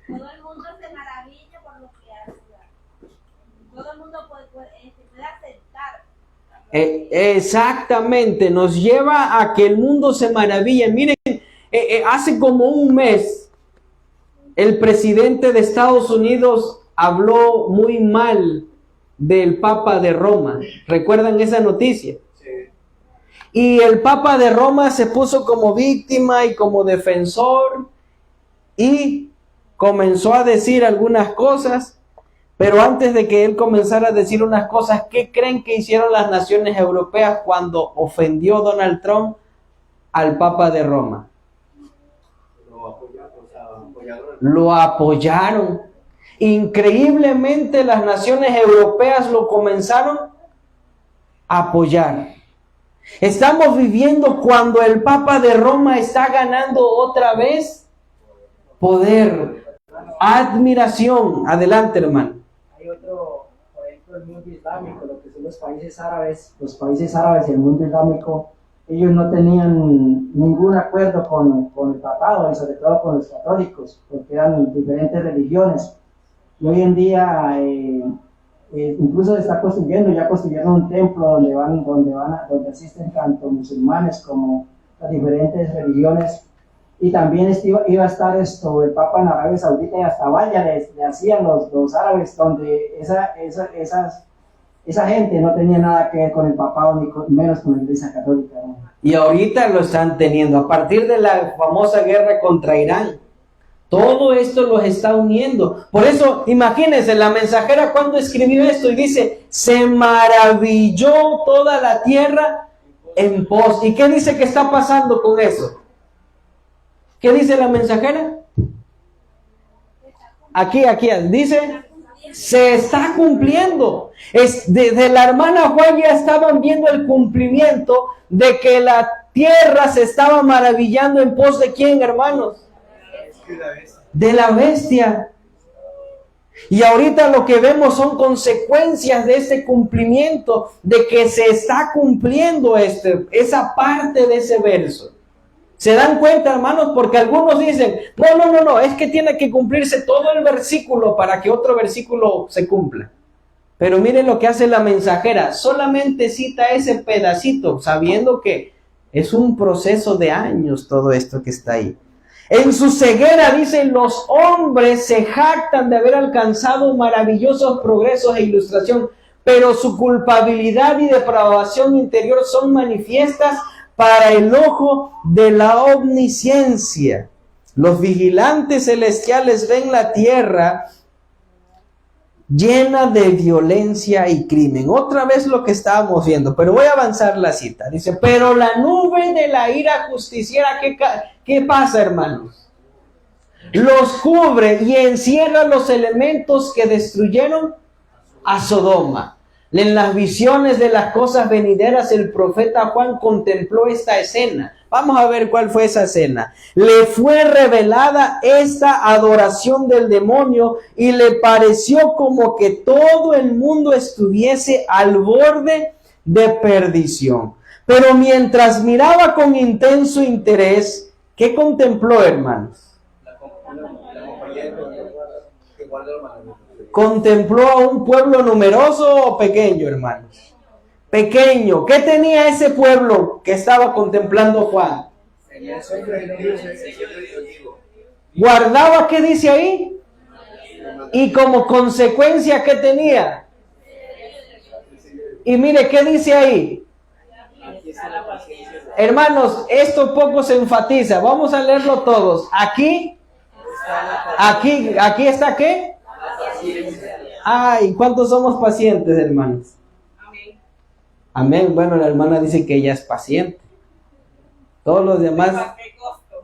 Todo el mundo se maravilla por lo que hace. Todo el mundo puede aceptar. Exactamente, nos lleva a que el mundo se maraville. Miren, hace como un mes, el presidente de Estados Unidos habló muy mal del Papa de Roma. ¿Recuerdan esa noticia? Sí. y el Papa de Roma se puso como víctima y como defensor y comenzó a decir algunas cosas, pero antes de que él comenzara a decir unas cosas, ¿qué creen que hicieron las naciones europeas cuando ofendió Donald Trump al Papa de Roma? Lo apoyaron. Increíblemente las naciones europeas lo comenzaron a apoyar. Estamos viviendo cuando el Papa de Roma está ganando otra vez poder, admiración. Adelante, hermano. Hay otro, por ejemplo, el mundo islámico, lo que son los países árabes y el mundo islámico, ellos no tenían ningún acuerdo con el papado y sobre todo con los católicos, porque eran diferentes religiones. Y hoy en día incluso se está construyendo, ya construyeron un templo donde asisten tanto musulmanes como las diferentes religiones. Y también iba a estar el Papa en Arabia Saudita, y hasta vaya le hacían los árabes, donde esa gente no tenía nada que ver con el papado, ni menos con la Iglesia Católica, ¿no? Y ahorita lo están teniendo, a partir de la famosa guerra contra Irán. Todo esto los está uniendo. Por eso, imagínense, la mensajera cuando escribió esto y dice, se maravilló toda la tierra en pos. ¿Y qué dice que está pasando con eso? ¿Qué dice la mensajera? Aquí, dice, se está cumpliendo. Desde la hermana Juan ya estaban viendo el cumplimiento de que la tierra se estaba maravillando en pos de ¿quién, hermanos? De la bestia. Y ahorita lo que vemos son consecuencias de ese cumplimiento, de que se está cumpliendo esa parte de ese verso. ¿Se dan cuenta, hermanos? Porque algunos dicen, no, es que tiene que cumplirse todo el versículo para que otro versículo se cumpla. Pero miren lo que hace la mensajera, solamente cita ese pedacito, sabiendo que es un proceso de años todo esto que está ahí. En su ceguera, dicen, los hombres se jactan de haber alcanzado maravillosos progresos e ilustración, pero su culpabilidad y depravación interior son manifiestas para el ojo de la omnisciencia. Los vigilantes celestiales ven la tierra llena de violencia y crimen. Otra vez lo que estábamos viendo, pero voy a avanzar la cita. Dice, pero la nube de la ira justiciera, ¿qué pasa, hermanos? Los cubre y encierra los elementos que destruyeron a Sodoma. En las visiones de las cosas venideras, el profeta Juan contempló esta escena. Vamos a ver cuál fue esa escena. Le fue revelada esta adoración del demonio y le pareció como que todo el mundo estuviese al borde de perdición. Pero mientras miraba con intenso interés, ¿qué contempló, hermanos? ¿Contempló a un pueblo numeroso o pequeño, hermanos? Pequeño. ¿Qué tenía ese pueblo que estaba contemplando Juan? Guardaba, ¿qué dice ahí? Y como consecuencia, ¿qué tenía? Y mire, ¿qué dice ahí? Hermanos, esto poco se enfatiza. Vamos a leerlo todos. Aquí está ¿qué? Ay, ¿cuántos somos pacientes, hermanos? Amén. Bueno, la hermana dice que ella es paciente. Todos los demás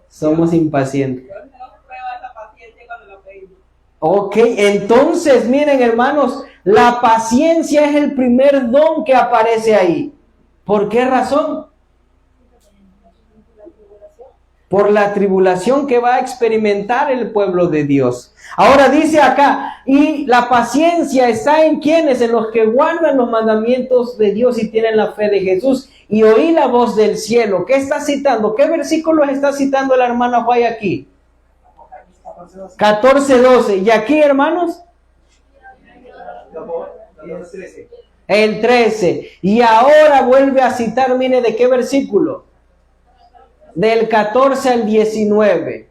somos impacientes. Ok, entonces miren, hermanos, la paciencia es el primer don que aparece ahí. ¿Por qué razón? Por la tribulación que va a experimentar el pueblo de Dios. Ahora dice acá, y la paciencia está en quienes, en los que guardan los mandamientos de Dios y tienen la fe de Jesús. Y oí la voz del cielo. ¿Qué está citando? ¿Qué versículos está citando la hermana Juay aquí? 14:12. ¿Y aquí, hermanos? El 13. Y ahora vuelve a citar, mire, ¿de qué versículo? Del 14 al 19.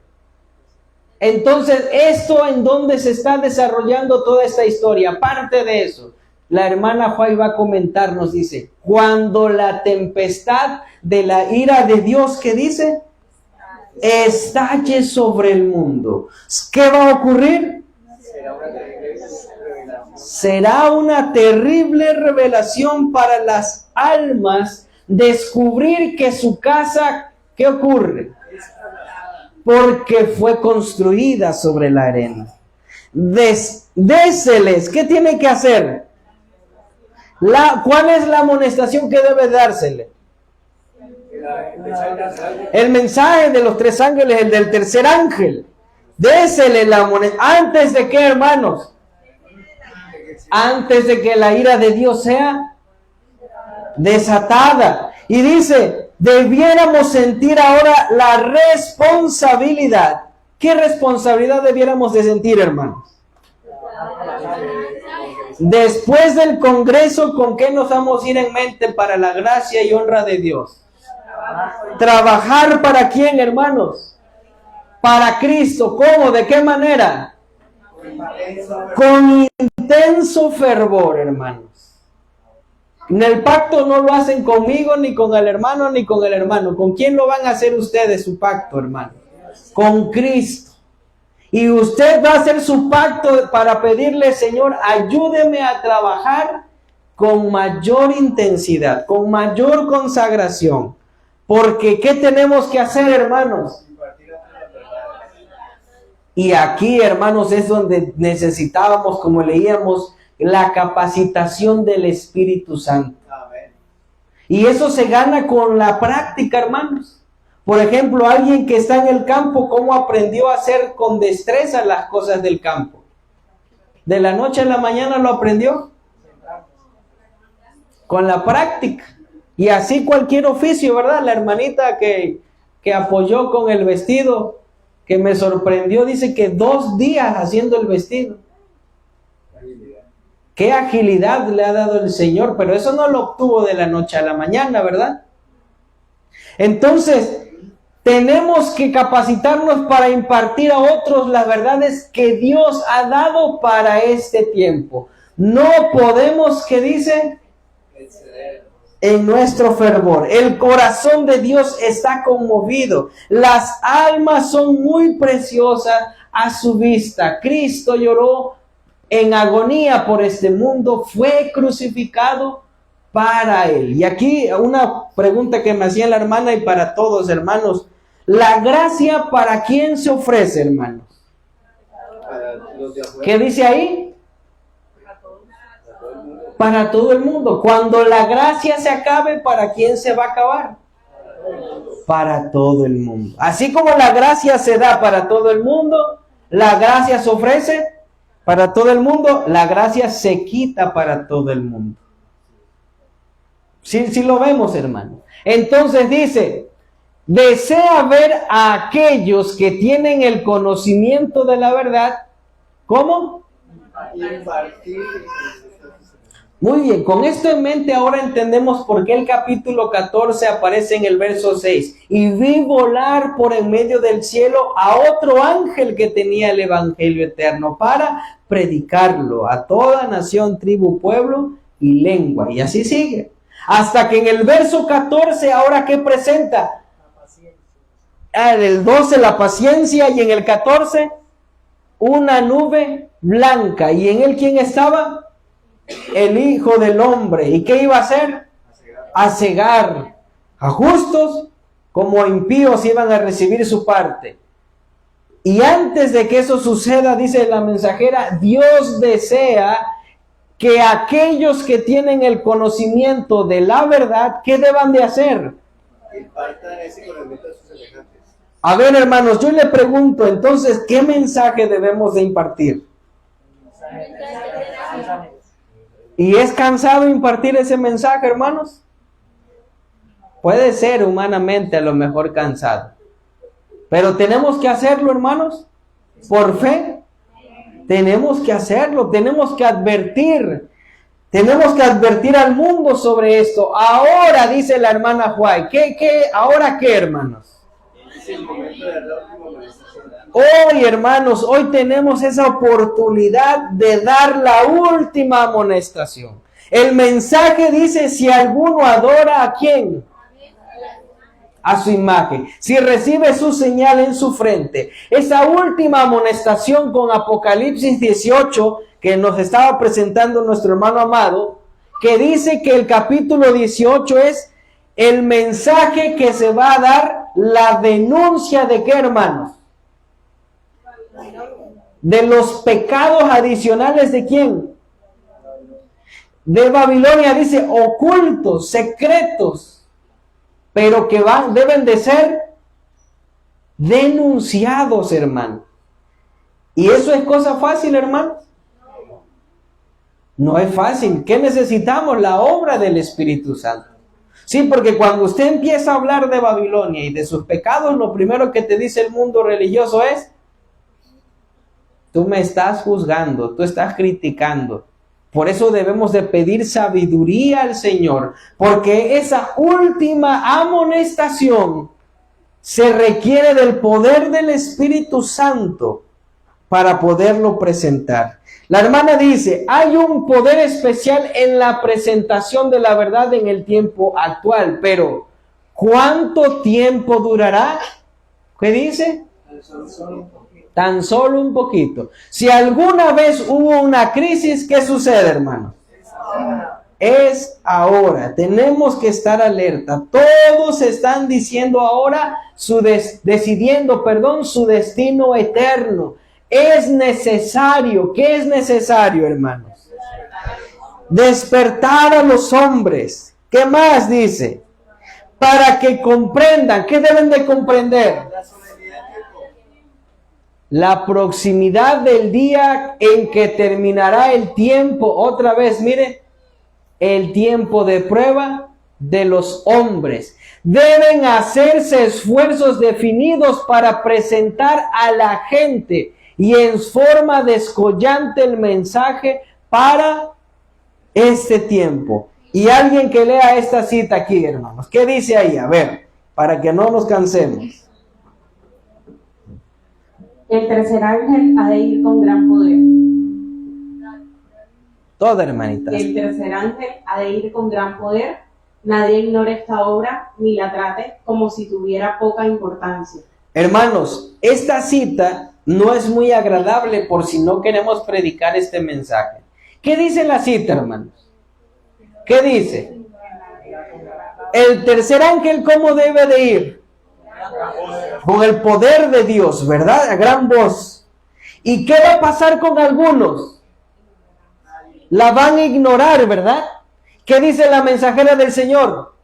Entonces, ¿esto en dónde se está desarrollando toda esta historia? Parte de eso. La hermana Juay va a comentarnos, dice, cuando la tempestad de la ira de Dios, ¿qué dice? Estalle sobre el mundo. ¿Qué va a ocurrir? Será una terrible revelación para las almas descubrir que su casa, ¿qué ocurre? Porque fue construida sobre la arena. Déseles, ¿qué tiene que hacer? ¿Cuál es la amonestación que debe dársele? El mensaje de los 3 ángeles, el del tercer ángel. Désele la amonestación. ¿Antes de qué, hermanos? Antes de que la ira de Dios sea desatada. Y dice, debiéramos sentir ahora la responsabilidad. ¿Qué responsabilidad debiéramos de sentir, hermanos? Después del Congreso, ¿con qué nos vamos a ir en mente para la gracia y honra de Dios? ¿Trabajar para quién, hermanos? Para Cristo. ¿Cómo? ¿De qué manera? Con intenso fervor, hermanos. En el pacto no lo hacen conmigo, ni con el hermano, ni con el hermano. ¿Con quién lo van a hacer ustedes su pacto, hermano? Con Cristo. Y usted va a hacer su pacto para pedirle, Señor, ayúdeme a trabajar con mayor intensidad, con mayor consagración. Porque, ¿qué tenemos que hacer, hermanos? Y aquí, hermanos, es donde necesitábamos, como leíamos, la capacitación del Espíritu Santo. Y eso se gana con la práctica, hermanos. Por ejemplo, alguien que está en el campo, ¿cómo aprendió a hacer con destreza las cosas del campo? ¿De la noche a la mañana lo aprendió? Con la práctica. Y así cualquier oficio, ¿verdad? La hermanita que apoyó con el vestido, que me sorprendió, dice que 2 días haciendo el vestido. Qué agilidad le ha dado el Señor, pero eso no lo obtuvo de la noche a la mañana, ¿verdad? Entonces, tenemos que capacitarnos para impartir a otros las verdades que Dios ha dado para este tiempo. No podemos, ¿qué dice? En nuestro fervor. El corazón de Dios está conmovido. Las almas son muy preciosas a su vista. Cristo lloró en agonía por este mundo. Fue crucificado para él. Y aquí una pregunta que me hacía la hermana y para todos, hermanos. La gracia, ¿para quién se ofrece, hermanos? ¿Qué dice ahí? Para todo el mundo. Cuando la gracia se acabe, ¿para quién se va a acabar? Para todo el mundo. Así como la gracia se da para todo el mundo, la gracia se ofrece para todo el mundo, la gracia se quita para todo el mundo. Sí lo vemos, hermano. Entonces dice, desea ver a aquellos que tienen el conocimiento de la verdad. ¿Cómo? Muy bien, con esto en mente ahora entendemos por qué el capítulo 14 aparece en el verso 6. Y vi volar por en medio del cielo a otro ángel que tenía el evangelio eterno para predicarlo a toda nación, tribu, pueblo y lengua. Y así sigue. Hasta que en el verso 14, ahora ¿qué presenta? En el 12 la paciencia y en el 14 una nube blanca. ¿Y en él quién estaba? El Hijo del Hombre. ¿Y qué iba a hacer? A cegar a justos como a impíos iban a recibir su parte. Y antes de que eso suceda, dice la mensajera, Dios desea que aquellos que tienen el conocimiento de la verdad, ¿qué deban de hacer? A ver, hermanos, yo le pregunto, entonces, ¿qué mensaje debemos de impartir? ¿Y es cansado impartir ese mensaje, hermanos? Puede ser humanamente a lo mejor cansado. Pero tenemos que hacerlo, hermanos, por fe. Tenemos que hacerlo, tenemos que advertir al mundo sobre esto. Ahora, dice la hermana Juay, ¿ahora qué, hermanos? Es el momento de la última amonestación. Hoy, hermanos, hoy tenemos esa oportunidad de dar la última amonestación. El mensaje dice, si alguno adora ¿a quién? A su imagen. Si recibe su señal en su frente. Esa última amonestación con Apocalipsis 18 que nos estaba presentando nuestro hermano Amado, que dice que el capítulo 18 es el mensaje que se va a dar, la denuncia de ¿qué, hermanos? De los pecados adicionales ¿de quién? De Babilonia, dice, ocultos, secretos, pero que deben de ser denunciados, hermano. ¿Y eso es cosa fácil, hermano? No es fácil. ¿Qué necesitamos? La obra del Espíritu Santo. Sí, porque cuando usted empieza a hablar de Babilonia y de sus pecados, lo primero que te dice el mundo religioso es: tú me estás juzgando, tú estás criticando. Por eso debemos de pedir sabiduría al Señor, porque esa última amonestación se requiere del poder del Espíritu Santo para poderlo presentar. La hermana dice, hay un poder especial en la presentación de la verdad en el tiempo actual, pero ¿cuánto tiempo durará? ¿Qué dice? Tan solo un poquito. Si alguna vez hubo una crisis, ¿qué sucede, hermano? Es ahora. Tenemos que estar alerta. Todos están diciendo ahora decidiendo su destino eterno. Es necesario. ¿Qué es necesario, hermanos? Despertar a los hombres. ¿Qué más dice? Para que comprendan. ¿Qué deben de comprender? La proximidad del día en que terminará el tiempo, otra vez, mire, el tiempo de prueba de los hombres. Deben hacerse esfuerzos definidos para presentar a la gente y en forma descollante el mensaje para este tiempo. Y alguien que lea esta cita aquí, hermanos. ¿Qué dice ahí? A ver, para que no nos cansemos. El tercer ángel ha de ir con gran poder. Toda, hermanita. El tercer ángel ha de ir con gran poder. Nadie ignore esta obra ni la trate como si tuviera poca importancia. Hermanos, esta cita no es muy agradable por si no queremos predicar este mensaje. ¿Qué dice la cita, hermanos? ¿Qué dice? El tercer ángel, ¿cómo debe de ir? Con el poder de Dios, ¿verdad? A gran voz. ¿Y qué va a pasar con algunos? La van a ignorar, ¿verdad? ¿Qué dice la mensajera del Señor?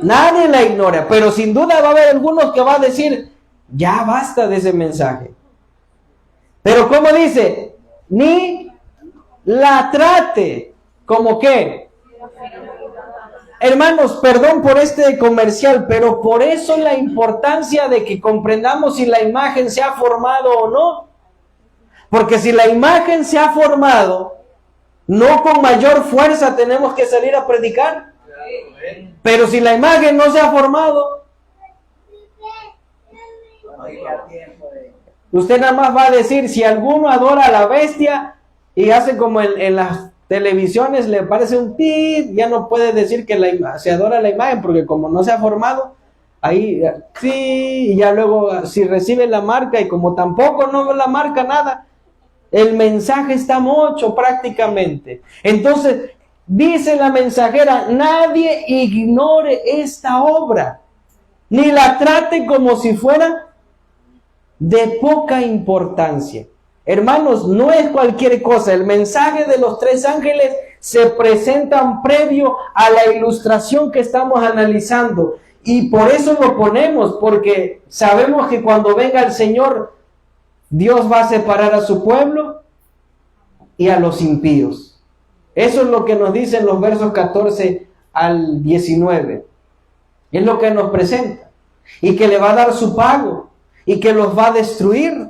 Nadie la ignora, pero sin duda va a haber algunos que van a decir, ya basta de ese mensaje. Pero ¿cómo dice? Ni la trate. ¿Cómo qué? Hermanos, perdón por este comercial, pero por eso la importancia de que comprendamos si la imagen se ha formado o no. Porque si la imagen se ha formado, no con mayor fuerza tenemos que salir a predicar. Pero si la imagen no se ha formado, usted nada más va a decir, si alguno adora a la bestia y hace como en las televisiones le parece un pit, ya no puede decir que se adora la imagen, porque como no se ha formado, ahí sí, y ya luego si recibe la marca y como tampoco no la marca nada, el mensaje está mocho prácticamente. Entonces, dice la mensajera, nadie ignore esta obra, ni la trate como si fuera de poca importancia. Hermanos, no es cualquier cosa. El mensaje de los tres ángeles se presentan previo a la ilustración que estamos analizando. Y por eso lo ponemos, porque sabemos que cuando venga el Señor, Dios va a separar a su pueblo y a los impíos. Eso es lo que nos dicen los versos 14 al 19. Es lo que nos presenta. Y que le va a dar su pago. Y que los va a destruir.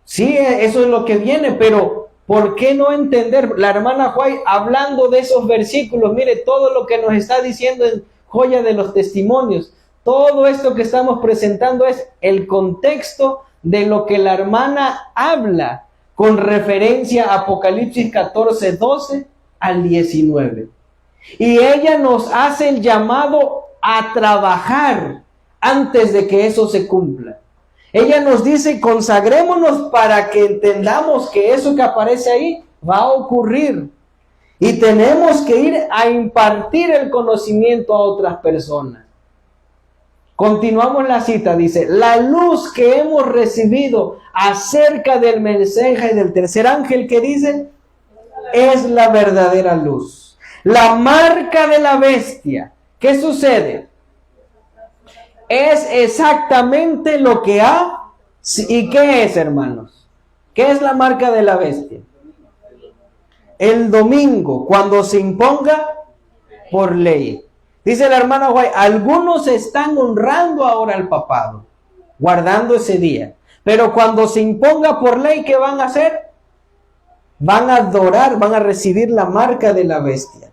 Sí, eso es lo que viene, pero ¿por qué no entender? La hermana White, hablando de esos versículos, mire todo lo que nos está diciendo en Joya de los Testimonios. Todo esto que estamos presentando es el contexto de lo que la hermana habla con referencia a Apocalipsis 14, 12 al 19. Y ella nos hace el llamado a trabajar antes de que eso se cumpla. Ella nos dice, consagrémonos para que entendamos que eso que aparece ahí va a ocurrir. Y tenemos que ir a impartir el conocimiento a otras personas. Continuamos la cita, dice, la luz que hemos recibido acerca del mensaje del tercer ángel, que dice, es la verdadera luz. La marca de la bestia. ¿Qué sucede? Es exactamente lo que ha. ¿Y qué es, hermanos? ¿Qué es la marca de la bestia? El domingo, cuando se imponga por ley. Dice la hermana Guay, algunos están honrando ahora al papado, guardando ese día. Pero cuando se imponga por ley, ¿qué van a hacer? Van a adorar, van a recibir la marca de la bestia.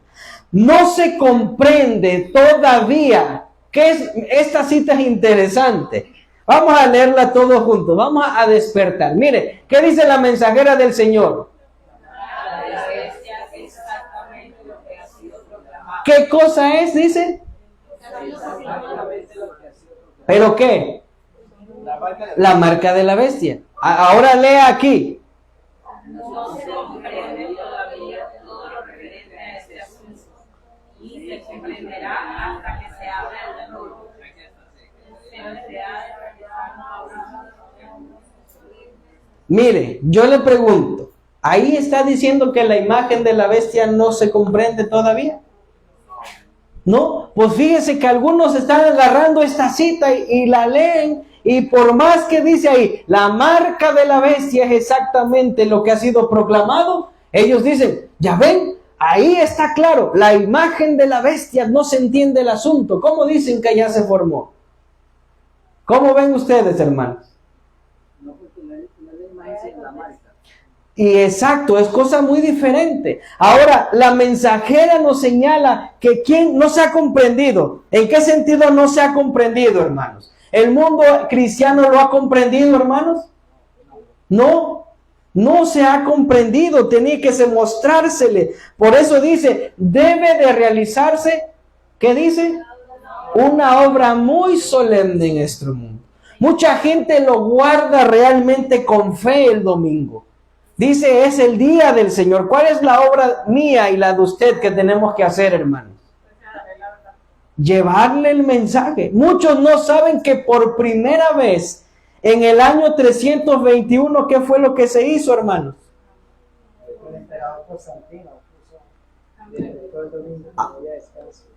No se comprende todavía. ¿Qué es? Esta cita es interesante. Vamos a leerla todos juntos. Vamos a despertar. Mire, ¿qué dice la mensajera del Señor? ¿Qué cosa es? Dice. ¿Pero qué? La marca de la bestia. Ahora lea aquí. No se comprende todavía todo lo referente a este asunto, y se comprenderá hasta que se abra el dolor. Pero se ha de realizar ahora. Mire, yo le pregunto, ¿ahí está diciendo que la imagen de la bestia no se comprende todavía? ¿No? Pues fíjese que algunos están agarrando esta cita y la leen, y por más que dice ahí, la marca de la bestia es exactamente lo que ha sido proclamado, ellos dicen, ya ven, ahí está claro, la imagen de la bestia, no se entiende el asunto. ¿Cómo dicen que ya se formó? ¿Cómo ven ustedes, hermanos? Y exacto, es cosa muy diferente. Ahora, la mensajera nos señala que ¿quién no se ha comprendido? ¿En qué sentido no se ha comprendido, hermanos? ¿El mundo cristiano lo ha comprendido, hermanos? No, no se ha comprendido. Tenía que mostrársele. Por eso dice, debe de realizarse, ¿qué dice? Una obra muy solemne en este mundo. Mucha gente lo guarda realmente con fe el domingo. Dice, es el día del Señor. ¿Cuál es la obra mía y la de usted que tenemos que hacer, hermanos? Llevarle el mensaje. Muchos no saben que por primera vez en el año 321, ¿qué fue lo que se hizo, hermanos? El emperador Constantino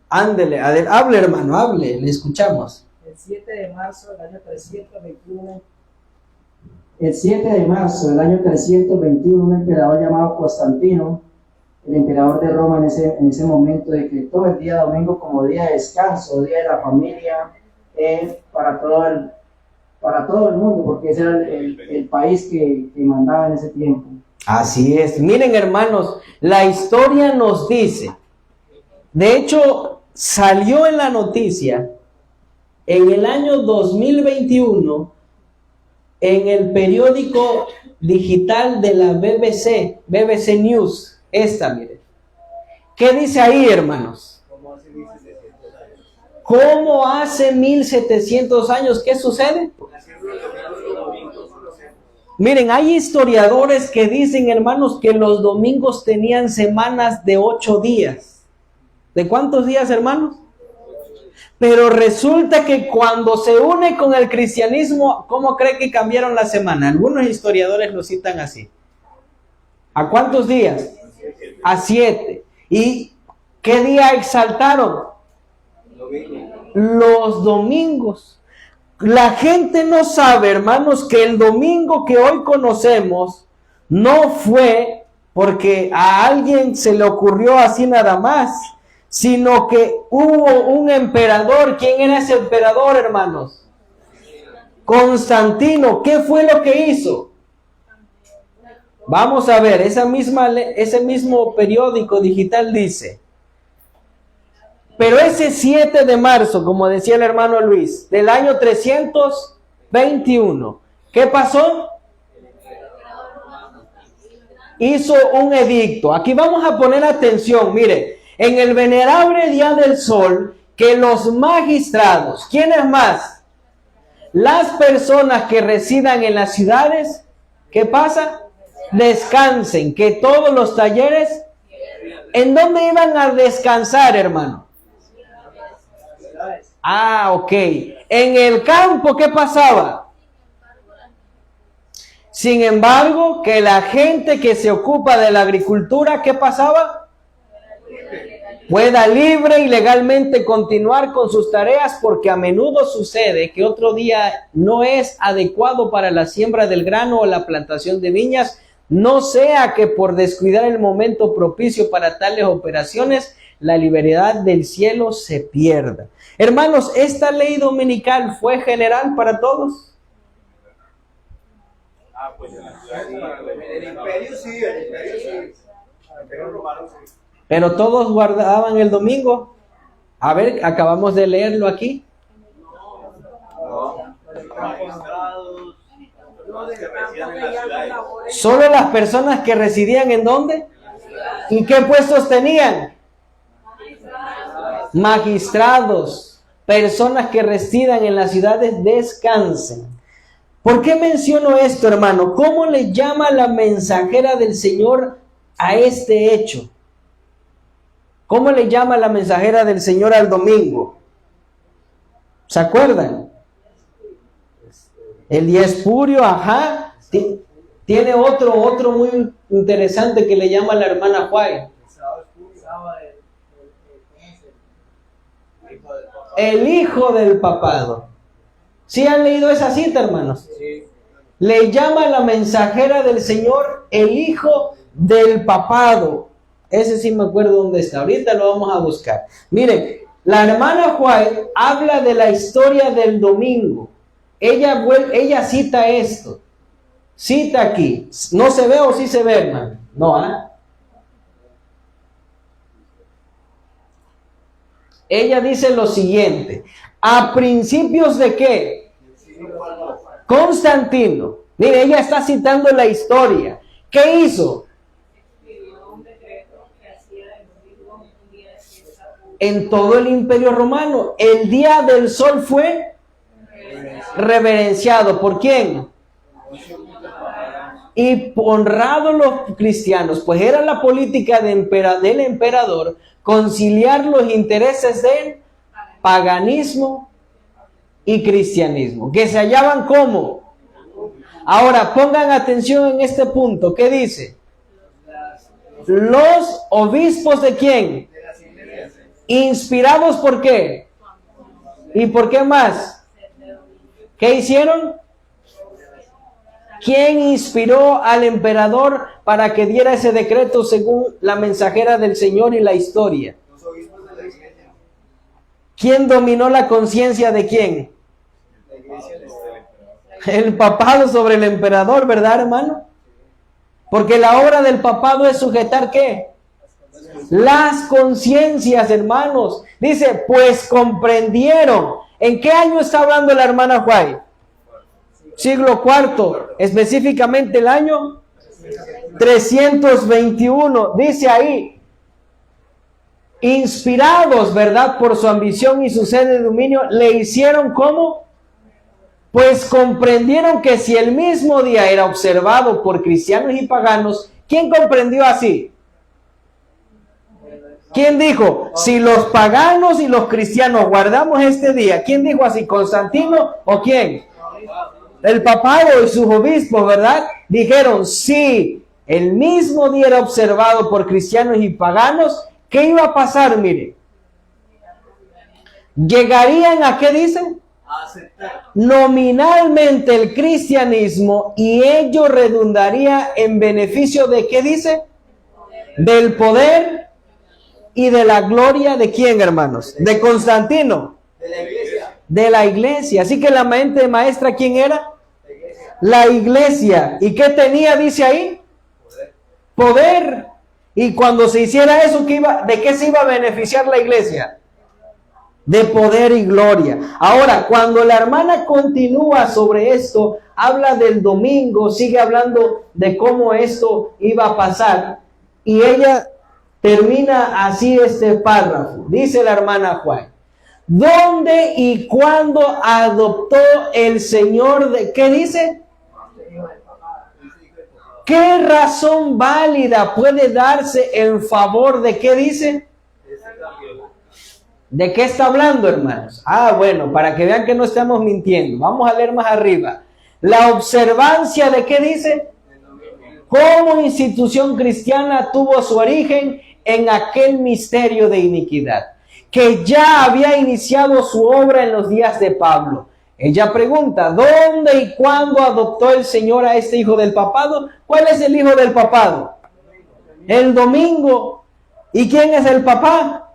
Ándele, hable, hermano, hable, le escuchamos. El 7 de marzo del año 321. El 7 de marzo del año 321, un emperador llamado Constantino, el emperador de Roma en ese momento, decretó el día domingo como día de descanso, día de la familia, para todo el mundo, porque ese era el país que mandaba en ese tiempo. Así es. Miren, hermanos, la historia nos dice, de hecho, salió en la noticia en el año 2021 en el periódico digital de la BBC News. Esta, miren. ¿Qué dice ahí, hermanos? ¿Cómo hace 1700 años? ¿Qué sucede? Miren, hay historiadores que dicen, hermanos, que los domingos tenían semanas de 8 días. ¿De cuántos días, hermanos? Pero resulta que cuando se une con el cristianismo, ¿cómo cree que cambiaron la semana? Algunos historiadores lo citan así. ¿A cuántos días? A 7. ¿Y qué día exaltaron? Los domingos. La gente no sabe, hermanos, que el domingo que hoy conocemos no fue porque a alguien se le ocurrió así nada más, sino que hubo un emperador. ¿Quién era ese emperador, hermanos? Constantino. ¿Qué fue lo que hizo? Vamos a ver, ese mismo periódico digital dice, Pero ese 7 de marzo, como decía el hermano Luis, del año 321, ¿qué pasó? Hizo un edicto. Aquí vamos a poner atención, mire, en el venerable día del sol, que los magistrados, ¿quiénes más? Las personas que residan en las ciudades, ¿qué pasa? Descansen, que todos los talleres, ¿en dónde iban a descansar, hermano? Ah, ok. En el campo, ¿qué pasaba? Sin embargo, que la gente que se ocupa de la agricultura, ¿qué pasaba? Pueda libre y legalmente continuar con sus tareas, porque a menudo sucede que otro día no es adecuado para la siembra del grano o la plantación de viñas, no sea que por descuidar el momento propicio para tales operaciones, la libertad del cielo se pierda. Hermanos, ¿esta ley dominical fue general para todos? Pues en la ciudad, el imperio sí, el imperio romano sí. Pero todos guardaban el domingo. A ver, acabamos de leerlo aquí. Solo las personas que residían ¿en dónde? ¿Y qué puestos tenían? Magistrados. Personas que residan en las ciudades descansen. ¿Por qué menciono esto, hermano? ¿Cómo le llama la mensajera del Señor a este hecho? ¿Cómo le llama la mensajera del Señor al domingo? ¿Se acuerdan? El día espurio, ajá. Tiene otro muy interesante que le llama la hermana Juárez. El hijo del papado. ¿Sí han leído esa cita, hermanos? Sí. Le llama la mensajera del Señor el hijo del papado. Ese sí me acuerdo dónde está. Ahorita lo vamos a buscar. Miren, la hermana White habla de la historia del domingo. Ella cita esto. Cita aquí. ¿No se ve o sí se ve, hermano? No, ¿ah? Ella dice lo siguiente. ¿A principios de qué? Constantino. Mire, ella está citando la historia. ¿Qué hizo? En todo el Imperio Romano, el día del sol fue reverenciado. ¿Por quién? Y honrado los cristianos, pues era la política del emperador conciliar los intereses del paganismo y cristianismo, que se hallaban como. Ahora pongan atención en este punto. ¿Qué dice? Los obispos de quién? Inspirados por qué? ¿Y por qué más? ¿Qué hicieron? ¿Quién inspiró al emperador para que diera ese decreto según la mensajera del Señor y la historia? ¿Quién dominó la conciencia de quién? El papado sobre el emperador, ¿verdad, hermano? Porque la obra del papado es sujetar ¿qué? Las conciencias, hermanos. Dice, pues comprendieron. ¿En qué año está hablando la hermana White? Siglo IV, específicamente el año 321. Dice ahí, inspirados, ¿verdad? Por su ambición y su sed de dominio, le hicieron ¿cómo? Pues comprendieron que si el mismo día era observado por cristianos y paganos, ¿quién comprendió así? ¿Quién dijo? Si los paganos y los cristianos guardamos este día, ¿quién dijo así? ¿Constantino o quién? El papado y sus obispos, ¿verdad? Dijeron, si el mismo día era observado por cristianos y paganos, ¿qué iba a pasar? Mire, llegarían a, ¿qué dicen? Nominalmente el cristianismo, y ello redundaría en beneficio de, ¿qué dice? Del poder y de la gloria de quién, hermanos? De Constantino. De la iglesia. De la iglesia. Así que la mente maestra, ¿quién era? La iglesia. ¿Y qué tenía, dice ahí? Poder. Y cuando se hiciera eso, ¿de qué se iba a beneficiar la iglesia? de poder y gloria. Ahora, cuando la hermana continúa sobre esto, habla del domingo, sigue hablando de cómo esto iba a pasar, y ella termina así este párrafo. Dice la hermana Juan: ¿dónde y cuándo adoptó el Señor de qué dice? ¿Qué razón válida puede darse en favor de qué dice? ¿De qué está hablando, hermanos? Bueno, para que vean que no estamos mintiendo, vamos a leer más arriba. La observancia de qué dice. Como institución cristiana tuvo su origen en aquel misterio de iniquidad, que ya había iniciado su obra en los días de Pablo. Ella pregunta: ¿dónde y cuándo adoptó el Señor a este hijo del papado? ¿Cuál es el hijo del papado? El domingo. ¿Y quién es el papá?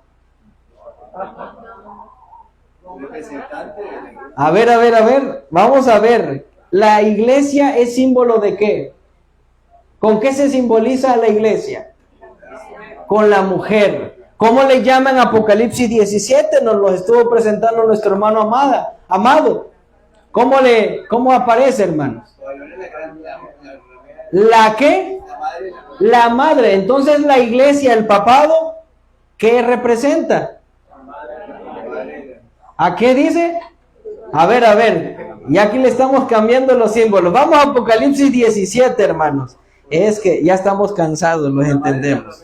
A ver, vamos a ver. ¿La iglesia es símbolo de qué? ¿Con qué se simboliza la iglesia? Con la mujer. ¿Cómo le llaman Apocalipsis 17? Nos lo estuvo presentando nuestro hermano amado. ¿Cómo aparece, hermanos? ¿La qué? La madre. Entonces la iglesia, el papado, ¿qué representa? ¿A qué dice? A ver, y aquí le estamos cambiando los símbolos. Vamos a Apocalipsis 17, hermanos. Es que ya estamos cansados, los entendemos.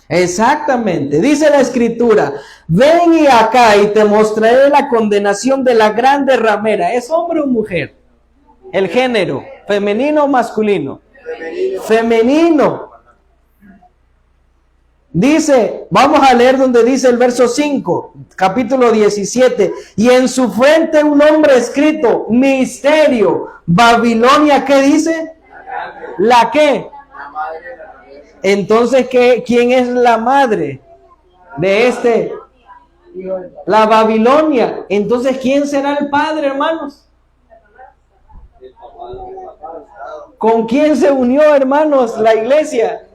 Exactamente, dice la escritura: ven y acá y te mostraré la condenación de la grande ramera. ¿Es hombre o mujer? El género, femenino o masculino. Femenino. Dice, vamos a leer donde dice el verso 5, capítulo 17. Y en su frente un nombre escrito: Misterio, Babilonia. ¿Qué dice? ¿La qué? Entonces, ¿quién es la madre de este? La Babilonia. Entonces, ¿quién será el padre, hermanos? ¿Con quién se unió, hermanos, la iglesia?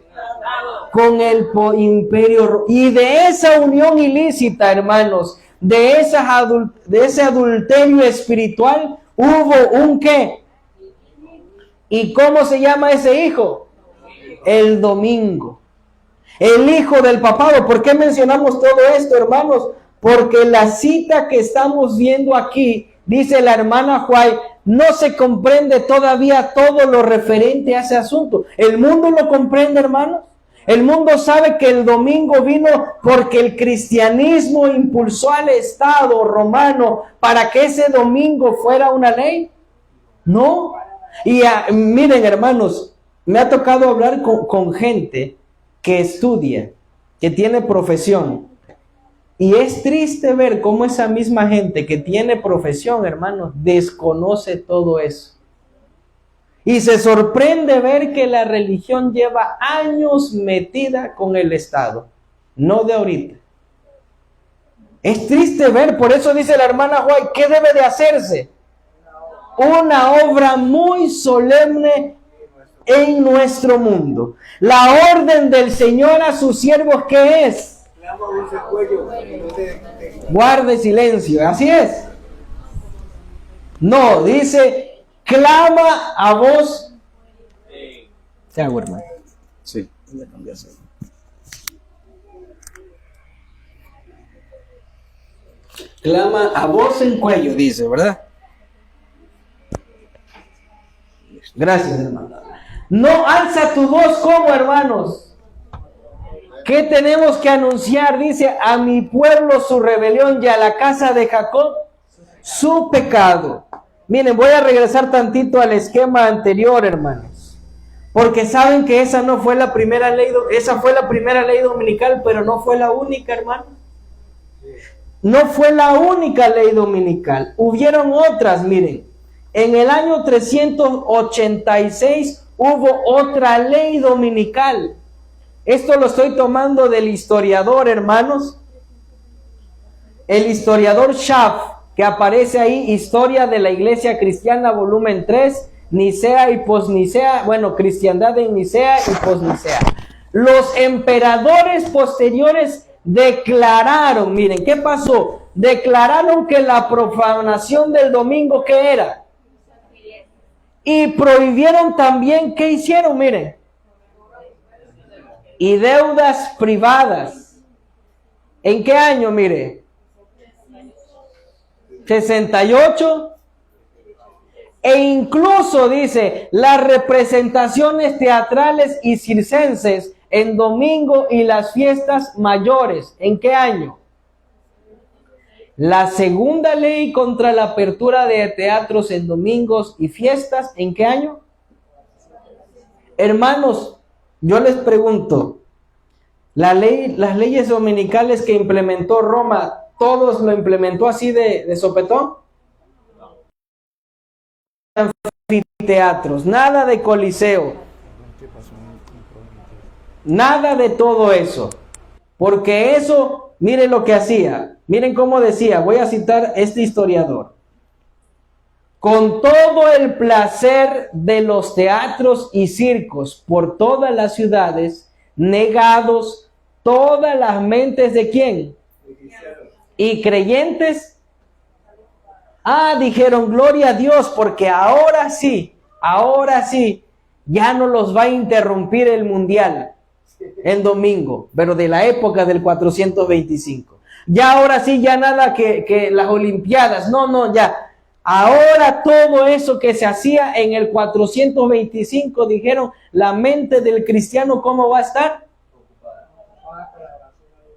Con el imperio. Y de esa unión ilícita, hermanos, de ese adulterio espiritual, hubo un ¿qué? ¿Y cómo se llama ese hijo? El domingo. El hijo del papado. ¿Por qué mencionamos todo esto, hermanos? Porque la cita que estamos viendo aquí, dice la hermana White, no se comprende todavía todo lo referente a ese asunto. ¿El mundo lo comprende, hermanos? El mundo sabe que el domingo vino porque el cristianismo impulsó al Estado romano para que ese domingo fuera una ley. No. Y miren, hermanos, me ha tocado hablar con gente que estudia, que tiene profesión. Y es triste ver cómo esa misma gente que tiene profesión, hermanos, desconoce todo eso. Y se sorprende ver que la religión lleva años metida con el Estado, no de ahorita. Es triste ver, por eso dice la hermana White, ¿qué debe de hacerse? Una obra muy solemne en nuestro mundo. La orden del Señor a sus siervos, ¿qué es? Guarde silencio, así es. No, dice, clama a voz. ¿Qué hago, hermano? Sí. Clama a voz en cuello, dice, ¿verdad? Gracias, hermano. No alza tu voz como, hermanos. ¿Qué tenemos que anunciar? Dice, a mi pueblo su rebelión y a la casa de Jacob su pecado. Miren, voy a regresar tantito al esquema anterior, hermanos. Porque saben que esa no fue la primera ley, esa fue la primera ley dominical, pero no fue la única, hermano. No fue la única ley dominical. Hubieron otras, miren. En el año 386 hubo otra ley dominical. Esto lo estoy tomando del historiador, hermanos. El historiador Schaff, que aparece ahí, Historia de la Iglesia Cristiana, volumen 3, Nicea y Posnicea, bueno, Cristiandad en Nicea y Posnicea. Los emperadores posteriores declararon, miren, ¿qué pasó? Declararon que la profanación del domingo, ¿qué era? Y prohibieron también, ¿qué hicieron? Miren, y deudas privadas. ¿En qué año? Mire, 68. E incluso dice, las representaciones teatrales y circenses en domingo y las fiestas mayores. ¿En qué año? La segunda ley contra la apertura de teatros en domingos y fiestas, ¿en qué año? Hermanos, yo les pregunto, las leyes dominicales que implementó Roma, ¿todos lo implementó así de sopetón? Anfiteatros, nada de coliseo, nada de todo eso, porque eso, miren lo que hacía, miren cómo decía, voy a citar este historiador: con todo el placer de los teatros y circos por todas las ciudades, negados todas las mentes de ¿quién? Y creyentes. Dijeron, gloria a Dios, porque ahora sí, ya no los va a interrumpir el mundial en domingo, pero de la época del 425. Ya ahora sí, ya nada que las olimpiadas, no, ya. Ahora todo eso que se hacía en el 425, dijeron, la mente del cristiano, ¿cómo va a estar?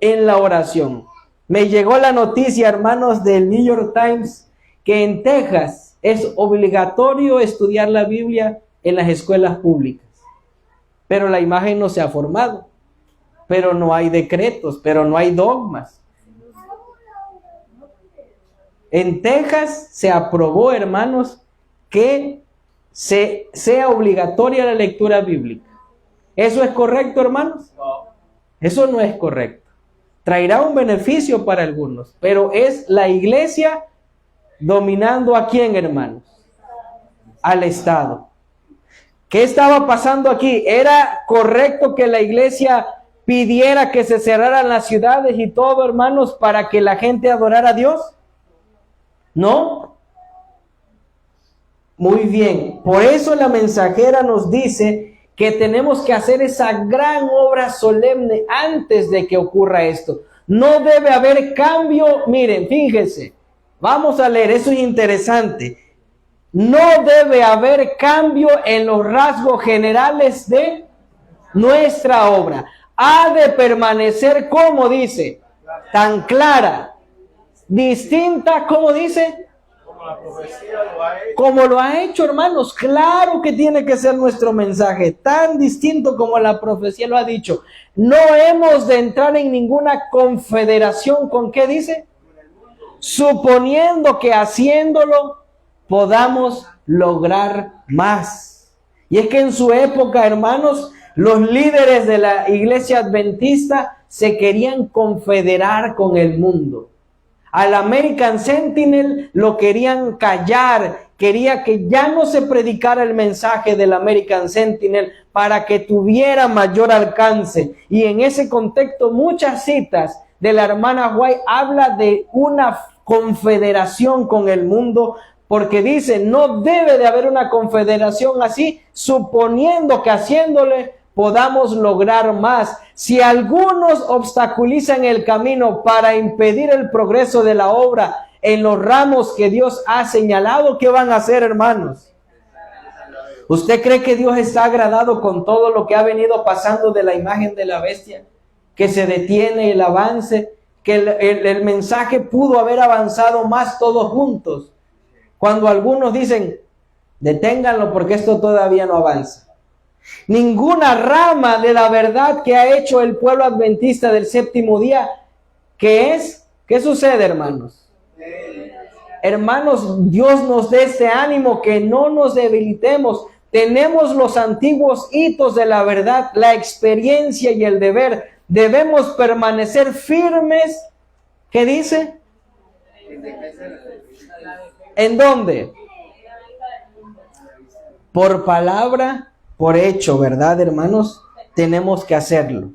En la oración. Me llegó la noticia, hermanos, del New York Times, que en Texas es obligatorio estudiar la Biblia en las escuelas públicas. Pero la imagen no se ha formado. Pero no hay decretos, pero no hay dogmas. En Texas se aprobó, hermanos, que sea obligatoria la lectura bíblica. ¿Eso es correcto, hermanos? Eso no es correcto. Traerá un beneficio para algunos, pero es la iglesia dominando ¿a quién, hermanos? Al Estado. ¿Qué estaba pasando aquí? ¿Era correcto que la iglesia pidiera que se cerraran las ciudades y todo, hermanos, para que la gente adorara a Dios? ¿No? Muy bien. Por eso la mensajera nos dice que tenemos que hacer esa gran obra solemne antes de que ocurra esto. No debe haber cambio. Miren, fíjense. Vamos a leer, eso es interesante. No debe haber cambio en los rasgos generales de nuestra obra. Ha de permanecer, como dice, tan clara, distinta, como dice, como lo ha hecho, hermanos. Claro que tiene que ser nuestro mensaje, tan distinto como la profecía lo ha dicho. No hemos de entrar en ninguna confederación con, ¿qué dice? Suponiendo que haciéndolo podamos lograr más. Y es que en su época, hermanos, los líderes de la iglesia adventista se querían confederar con el mundo. Al American Sentinel lo querían callar, quería que ya no se predicara el mensaje del American Sentinel para que tuviera mayor alcance. Y en ese contexto muchas citas de la hermana White habla de una confederación con el mundo, porque dice, no debe de haber una confederación así, suponiendo que haciéndole podamos lograr más. Si algunos obstaculizan el camino para impedir el progreso de la obra en los ramos que Dios ha señalado, ¿qué van a hacer, hermanos? ¿Usted cree que Dios está agradado con todo lo que ha venido pasando de la imagen de la bestia? Que se detiene el avance, que el mensaje pudo haber avanzado más todos juntos. Cuando algunos dicen, deténganlo porque esto todavía no avanza. Ninguna rama de la verdad que ha hecho el pueblo adventista del séptimo día, ¿qué sucede, hermanos? Hermanos, Dios nos dé este ánimo, que no nos debilitemos. Tenemos los antiguos hitos de la verdad, la experiencia y el deber. Debemos permanecer firmes. ¿Qué dice? ¿En dónde? Por palabra, por hecho, ¿verdad, hermanos? Tenemos que hacerlo.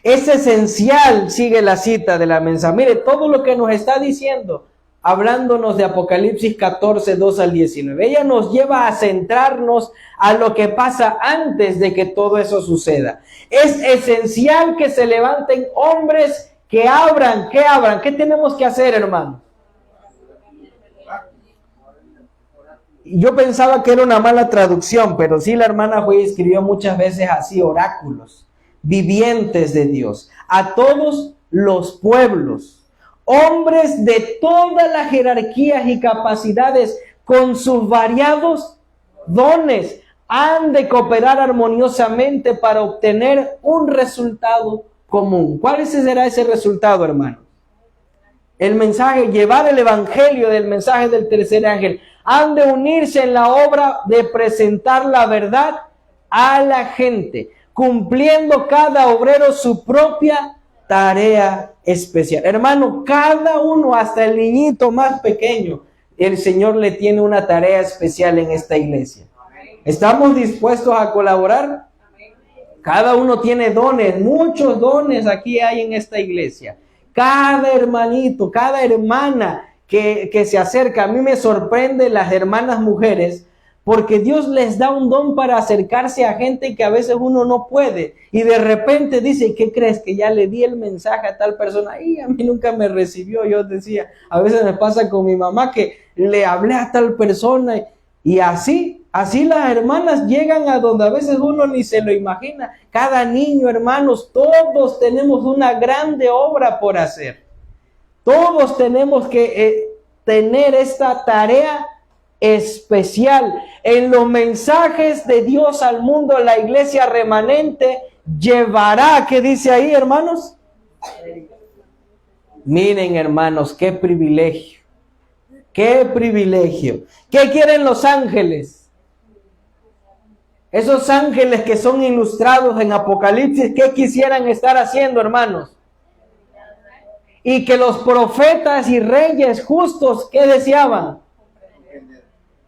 Es esencial, sigue la cita de la mensaje. Mire, todo lo que nos está diciendo, hablándonos de Apocalipsis 14, 2 al 19. Ella nos lleva a centrarnos a lo que pasa antes de que todo eso suceda. Es esencial que se levanten hombres que abran. ¿Qué tenemos que hacer, hermano? Yo pensaba que era una mala traducción, pero sí la hermana fue y escribió muchas veces así, oráculos, vivientes de Dios, a todos los pueblos, hombres de todas las jerarquías y capacidades, con sus variados dones, han de cooperar armoniosamente para obtener un resultado común. ¿Cuál será ese resultado, hermano? El mensaje, llevar el evangelio del mensaje del tercer ángel. Han de unirse en la obra de presentar la verdad a la gente, cumpliendo cada obrero su propia tarea especial. Hermano, cada uno, hasta el niñito más pequeño, el Señor le tiene una tarea especial en esta iglesia. ¿Estamos dispuestos a colaborar? Cada uno tiene dones, muchos dones aquí hay en esta iglesia. Cada hermanito, cada hermana que se acerca, a mí me sorprende las hermanas mujeres, porque Dios les da un don para acercarse a gente que a veces uno no puede, y de repente dice, ¿qué crees? Que ya le di el mensaje a tal persona, y a mí nunca me recibió. Yo decía, a veces me pasa con mi mamá que le hablé a tal persona, y así las hermanas llegan a donde a veces uno ni se lo imagina. Cada niño, hermanos, todos tenemos una grande obra por hacer. Todos tenemos que tener esta tarea especial. En los mensajes de Dios al mundo, la iglesia remanente llevará, ¿qué dice ahí, hermanos? Miren, hermanos, qué privilegio. Qué privilegio. ¿Qué quieren los ángeles? Esos ángeles que son ilustrados en Apocalipsis, ¿qué quisieran estar haciendo, hermanos? Y que los profetas y reyes justos, ¿qué deseaban?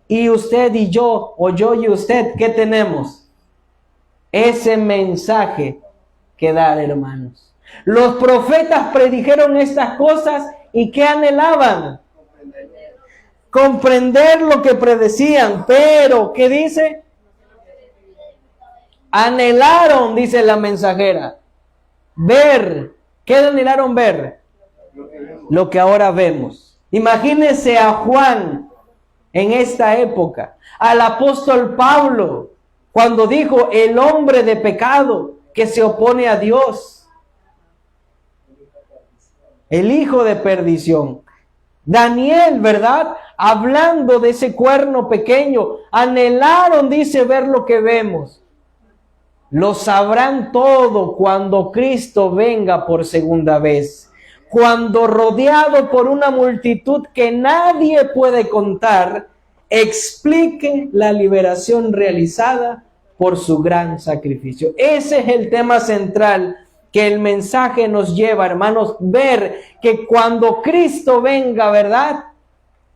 Y usted y yo, o yo y usted, ¿qué tenemos? Ese mensaje que dar, hermanos. Los profetas predijeron estas cosas y ¿qué anhelaban? Comprender lo que predecían, pero ¿qué dice? Anhelaron, dice la mensajera, ver. ¿Qué anhelaron ver? Lo que ahora vemos. Imagínense a Juan en esta época, al apóstol Pablo, cuando dijo, el hombre de pecado que se opone a Dios, el hijo de perdición. Daniel, ¿verdad? Hablando de ese cuerno pequeño, anhelaron, dice, ver lo que vemos. Lo sabrán todo cuando Cristo venga por segunda vez. Cuando rodeado por una multitud que nadie puede contar, explique la liberación realizada por su gran sacrificio. Ese es el tema central que el mensaje nos lleva, hermanos, ver que cuando Cristo venga, ¿verdad?,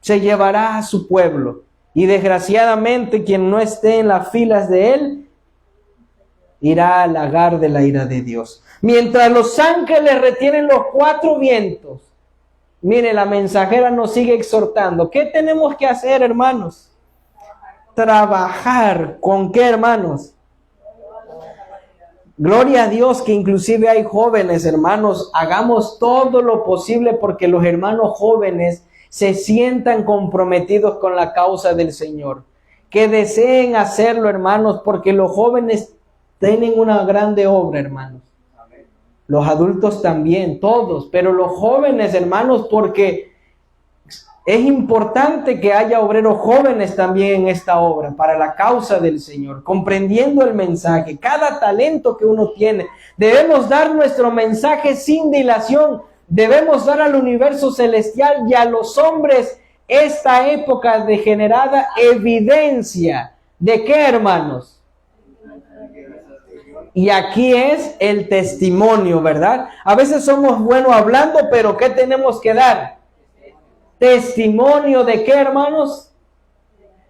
se llevará a su pueblo. Y desgraciadamente quien no esté en las filas de él, irá al lagar de la ira de Dios. Mientras los ángeles retienen los cuatro vientos, mire, la mensajera nos sigue exhortando. ¿Qué tenemos que hacer, hermanos? Trabajar. ¿Con qué, hermanos? Gloria a Dios que inclusive hay jóvenes, hermanos. Hagamos todo lo posible porque los hermanos jóvenes se sientan comprometidos con la causa del Señor. Que deseen hacerlo, hermanos, porque los jóvenes tienen una grande obra, hermanos. Los adultos también, todos, pero los jóvenes, hermanos, porque es importante que haya obreros jóvenes también en esta obra, para la causa del Señor, comprendiendo el mensaje, cada talento que uno tiene. Debemos dar nuestro mensaje sin dilación, debemos dar al universo celestial y a los hombres esta época degenerada evidencia. ¿De qué, hermanos? Y aquí es el testimonio, ¿verdad? A veces somos buenos hablando, pero ¿qué tenemos que dar? ¿Testimonio de qué, hermanos?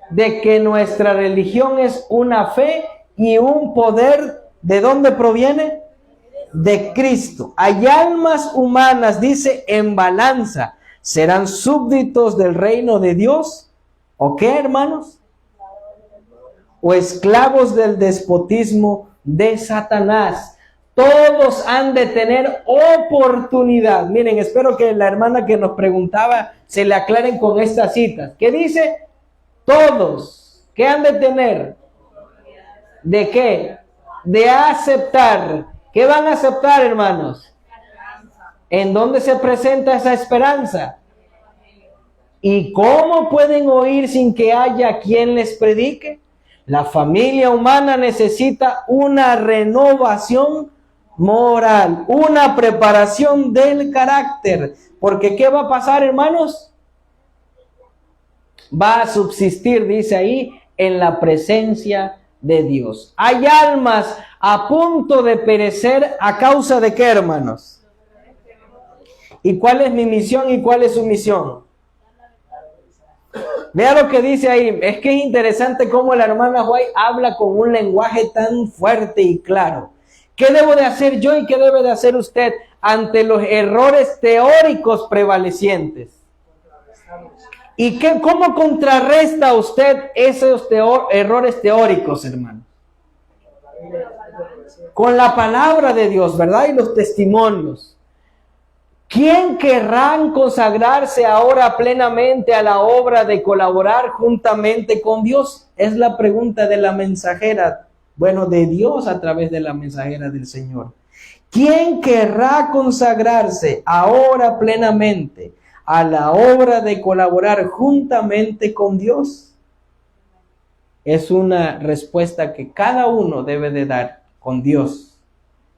De que nuestra religión es una fe y un poder. ¿De dónde proviene? de Cristo. Hay almas humanas, dice, en balanza. ¿Serán súbditos del reino de Dios? ¿O qué, hermanos? ¿O esclavos del despotismo de Satanás? Todos han de tener oportunidad. Miren, espero que la hermana que nos preguntaba se le aclaren con estas citas. ¿Qué dice? Todos. ¿Qué han de tener? ¿De qué? De aceptar. ¿Qué van a aceptar, hermanos? ¿En dónde se presenta esa esperanza? ¿Y cómo pueden oír sin que haya quien les predique? La familia humana necesita una renovación moral, una preparación del carácter. Porque ¿qué va a pasar, hermanos? Va a subsistir, dice ahí, en la presencia de Dios. Hay almas a punto de perecer a causa de ¿qué, hermanos? ¿Y cuál es mi misión y cuál es su misión? Vea lo que dice ahí. Es que es interesante cómo la hermana White habla con un lenguaje tan fuerte y claro. ¿Qué debo de hacer yo y qué debe de hacer usted ante los errores teóricos prevalecientes? ¿Y cómo contrarresta usted esos errores teóricos, hermano? Con la palabra de Dios, ¿verdad? Y los testimonios. ¿Quién querrá consagrarse ahora plenamente a la obra de colaborar juntamente con Dios? Es la pregunta de la mensajera, bueno, de Dios a través de la mensajera del Señor. ¿Quién querrá consagrarse ahora plenamente a la obra de colaborar juntamente con Dios? Es una respuesta que cada uno debe de dar con Dios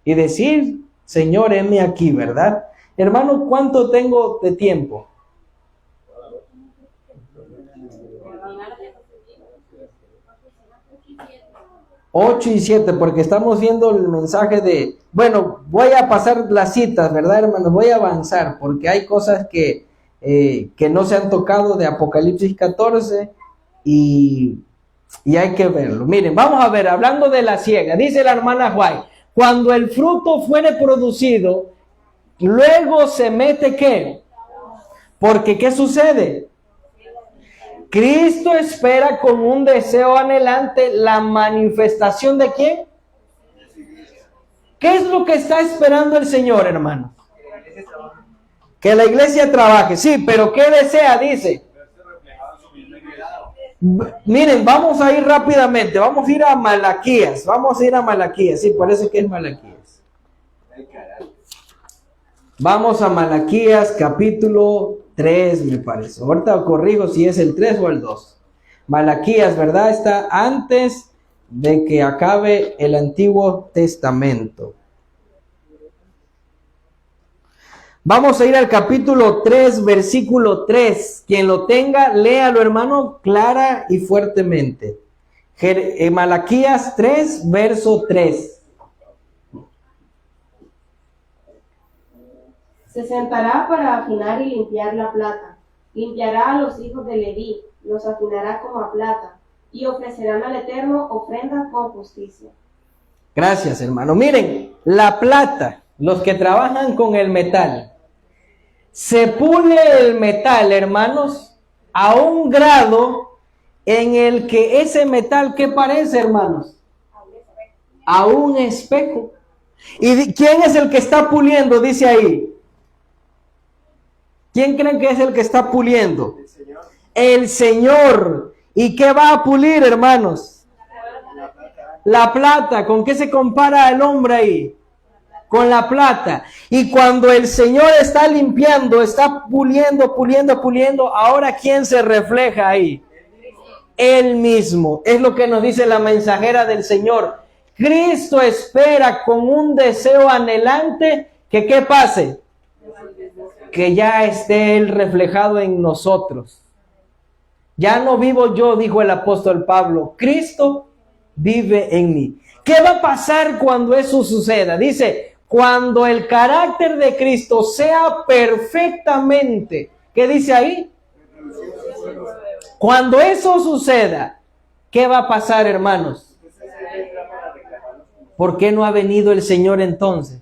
y decir, Señor, heme aquí, ¿verdad? Hermano, ¿cuánto tengo de tiempo? 8:07, porque estamos viendo el mensaje de... Bueno, voy a pasar las citas, ¿verdad, hermanos? Voy a avanzar, porque hay cosas que no se han tocado de Apocalipsis 14 y hay que verlo. Miren, vamos a ver, hablando de la siega, dice la hermana White, cuando el fruto fuere producido, luego se mete ¿qué? Porque ¿qué sucede? Cristo espera con un deseo anhelante la manifestación ¿de quién? ¿Qué es lo que está esperando el Señor, hermano? Que la iglesia trabaje, sí, pero ¿qué desea? Dice. Miren, vamos a ir rápidamente, vamos a ir a Malaquías, sí, parece que es Malaquías. Vamos a Malaquías capítulo 3, me parece. Ahorita corrijo si es el 3 o el 2. Malaquías, ¿verdad? Está antes de que acabe el Antiguo Testamento. Vamos a ir al capítulo 3, versículo 3. Quien lo tenga, léalo, hermano, clara y fuertemente. Malaquías 3, verso 3. Se sentará para afinar y limpiar la plata. Limpiará a los hijos de Leví, los afinará como a plata, y ofrecerán al Eterno ofrendas con justicia. Gracias, hermano. Miren, la plata, los que trabajan con el metal, se pule el metal, hermanos, a un grado en el que ese metal, ¿qué parece, hermanos? A un espejo. ¿Y quién es el que está puliendo? Dice ahí. ¿Quién creen que es el que está puliendo? El Señor. ¿Y qué va a pulir, hermanos? La plata. ¿Con qué se compara el hombre ahí? Con la plata. Y cuando el Señor está limpiando, está puliendo, ahora ¿quién se refleja ahí? Él mismo. Es lo que nos dice la mensajera del Señor. Cristo espera con un deseo anhelante que ¿qué pase? Que ya esté Él reflejado en nosotros. Ya no vivo yo, dijo el apóstol Pablo, Cristo vive en mí. ¿Qué va a pasar cuando eso suceda? Dice, cuando el carácter de Cristo sea perfectamente, ¿qué dice ahí? Cuando eso suceda, ¿qué va a pasar, hermanos? ¿Por qué no ha venido el Señor entonces?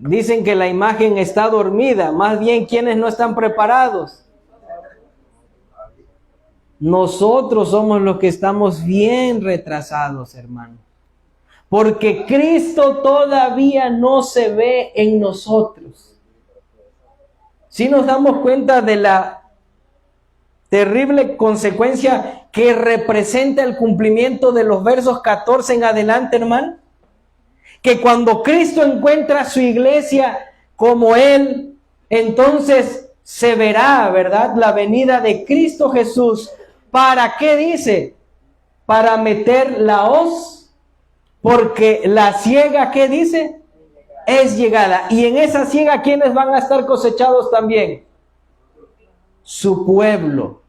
Dicen que la imagen está dormida, más bien quienes no están preparados. Nosotros somos los que estamos bien retrasados, hermano. Porque Cristo todavía no se ve en nosotros. Si nos damos cuenta de la terrible consecuencia que representa el cumplimiento de los versos 14 en adelante, hermano. Que cuando Cristo encuentra a su iglesia como Él, entonces se verá, ¿verdad?, la venida de Cristo Jesús. ¿Para qué dice? Para meter la hoz, porque la siega, ¿qué dice? Es llegada. Y en esa siega, ¿quiénes van a estar cosechados también? Su pueblo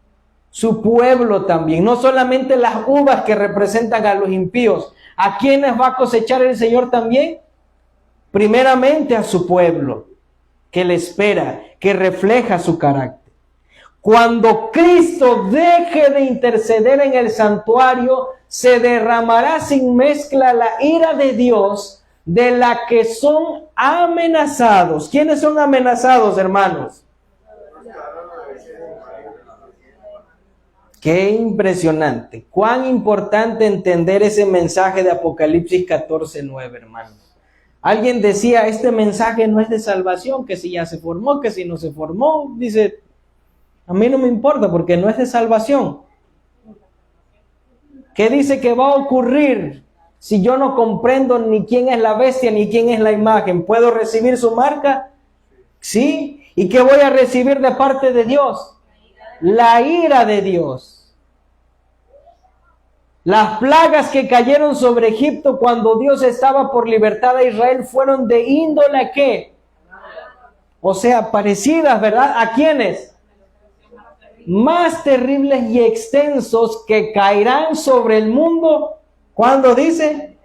también. No solamente las uvas que representan a los impíos. ¿A quiénes va a cosechar el Señor también? Primeramente a su pueblo, que le espera, que refleja su carácter. Cuando Cristo deje de interceder en el santuario, se derramará sin mezcla la ira de Dios, de la que son amenazados. ¿Quiénes son amenazados, hermanos? Qué impresionante, cuán importante entender ese mensaje de Apocalipsis 14:9, hermanos. Alguien decía, este mensaje no es de salvación, que si ya se formó, que si no se formó. Dice, a mí no me importa porque no es de salvación. ¿Qué dice que va a ocurrir si yo no comprendo ni quién es la bestia ni quién es la imagen? ¿Puedo recibir su marca? Sí. ¿Y qué voy a recibir de parte de Dios? La ira de Dios. Las plagas que cayeron sobre Egipto cuando Dios estaba por libertar a Israel fueron de índole ¿qué? O sea, parecidas, ¿verdad? ¿A quiénes? Más terribles y extensos que caerán sobre el mundo. ¿Cuándo dice?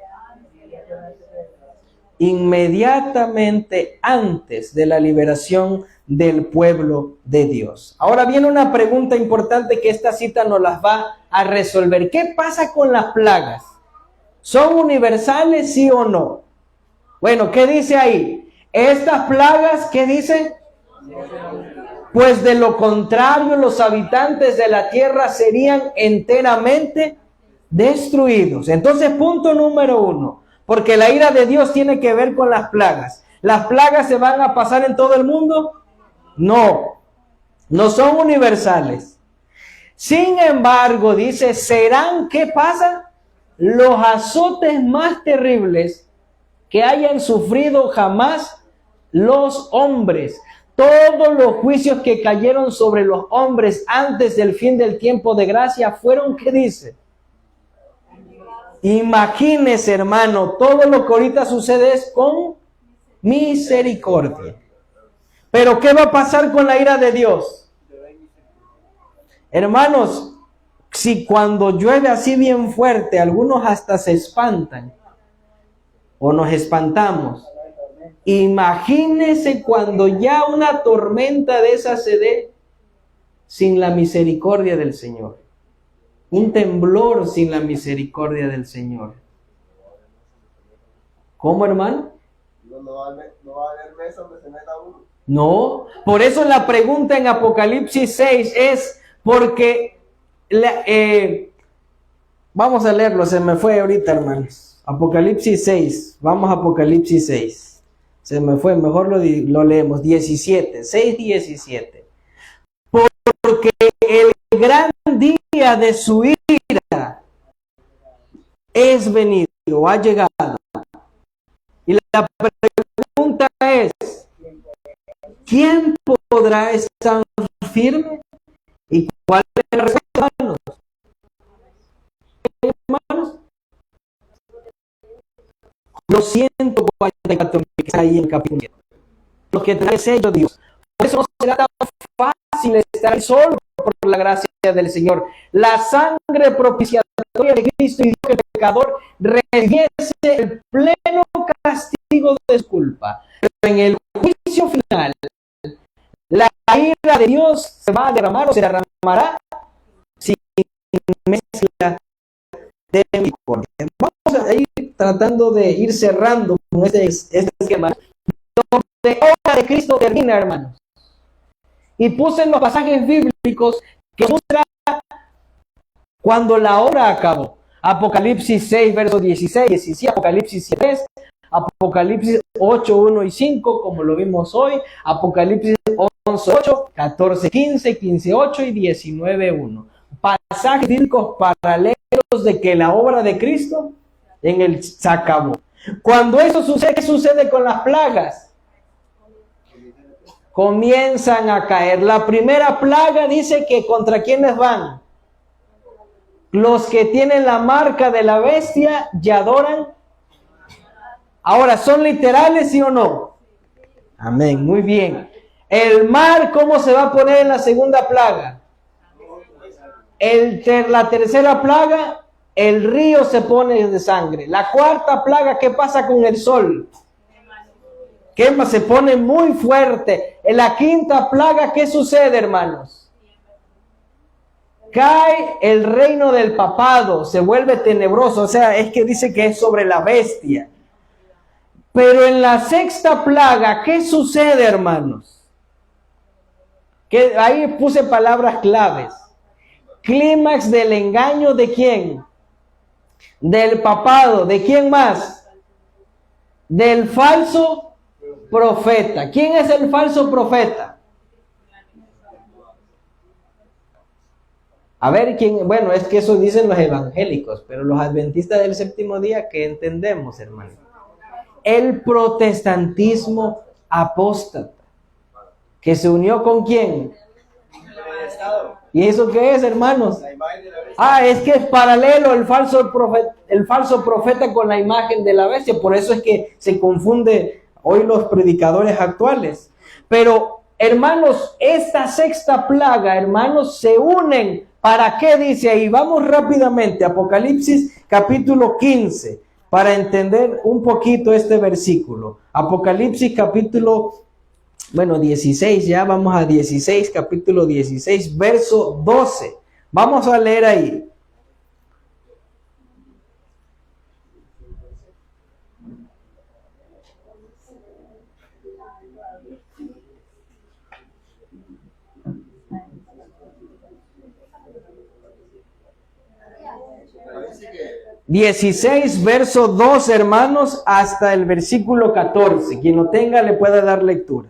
Inmediatamente antes de la liberación del pueblo de Dios. Ahora viene una pregunta importante que esta cita nos las va a resolver. ¿Qué pasa con las plagas? ¿Son universales, sí o no? Bueno, ¿qué dice ahí? Estas plagas, ¿qué dice? Pues de lo contrario, los habitantes de la tierra serían enteramente destruidos. Entonces, punto número 1, porque la ira de Dios tiene que ver con las plagas. ¿Las plagas se van a pasar en todo el mundo? No, no son universales. Sin embargo, dice, serán, ¿qué pasa? Los azotes más terribles que hayan sufrido jamás los hombres. Todos los juicios que cayeron sobre los hombres antes del fin del tiempo de gracia fueron, ¿qué dice? Imagínese, hermano, todo lo que ahorita sucede es con misericordia. Pero ¿qué va a pasar con la ira de Dios? Hermanos, si cuando llueve así bien fuerte, algunos hasta se espantan o nos espantamos. Imagínese cuando ya una tormenta de esas se dé sin la misericordia del Señor. Un temblor sin la misericordia del Señor. ¿Cómo, hermano? No va a haber mesa donde se meta uno. No, por eso la pregunta en Apocalipsis 6 es porque vamos a leerlo, se me fue ahorita, hermanos. Apocalipsis 6, vamos a Apocalipsis 6. Se me fue, mejor lo leemos. 6:17. Porque el gran día de su ira es venido, ha llegado. Y la pregunta es, ¿quién podrá estar firme? ¿Y cuál es la respuesta, hermanos? Los 144 que está ahí en el capítulo 7. Los que traen sello de Dios. Por eso no será tan fácil estar solo por la gracia del Señor. La sangre propiciatoria de Cristo y Dios que el pecador recibiese el pleno castigo de su culpa. Pero en el juicio final, la ira de Dios se va a derramar o se derramará sin mezcla de misericordia. Vamos a ir tratando de ir cerrando con este esquema. Lo obra de Cristo termina, hermanos. Y puse en los pasajes bíblicos que muestra cuando la obra acabó. Apocalipsis 6, verso 16, 17, Apocalipsis 7, 3, Apocalipsis 8, 1 y 5, como lo vimos hoy, Apocalipsis 11, 8, 14, 15, 15, 8 y 19, 1. Pasajes bíblicos paralelos de que la obra de Cristo se acabó. Cuando eso sucede, ¿qué sucede con las plagas? Comienzan a caer. La primera plaga dice que ¿contra quiénes van? Los que tienen la marca de la bestia y adoran. Ahora, ¿son literales, sí o no? Amén, muy bien. El mar, ¿cómo se va a poner en la segunda plaga? La tercera plaga, el río se pone de sangre. La cuarta plaga, ¿qué pasa con el sol? Quema, se pone muy fuerte. En la quinta plaga, ¿qué sucede, hermanos? Cae el reino del papado, se vuelve tenebroso. O sea, es que dice que es sobre la bestia. Pero en la sexta plaga, ¿qué sucede, hermanos? Que ahí puse palabras claves. Clímax del engaño de quién? Del papado. ¿De quién más? Del falso profeta. ¿Quién es el falso profeta? A ver, ¿quién? Bueno, es que eso dicen los evangélicos, pero los adventistas del séptimo día, ¿qué entendemos, hermano? El protestantismo apóstata, que se unió ¿con quién? ¿Y eso qué es, hermanos? Es que es paralelo el falso profeta con la imagen de la bestia. Por eso es que se confunde hoy los predicadores actuales. Pero, hermanos, esta sexta plaga, hermanos, se unen. ¿Para qué dice ahí? Vamos rápidamente, Apocalipsis capítulo 15, para entender un poquito este versículo. Apocalipsis capítulo 16, ya vamos a 16, capítulo 16, verso 12. Vamos a leer ahí. que 16, verso 2, hermanos, hasta el versículo 14. Quien lo tenga le puede dar lectura.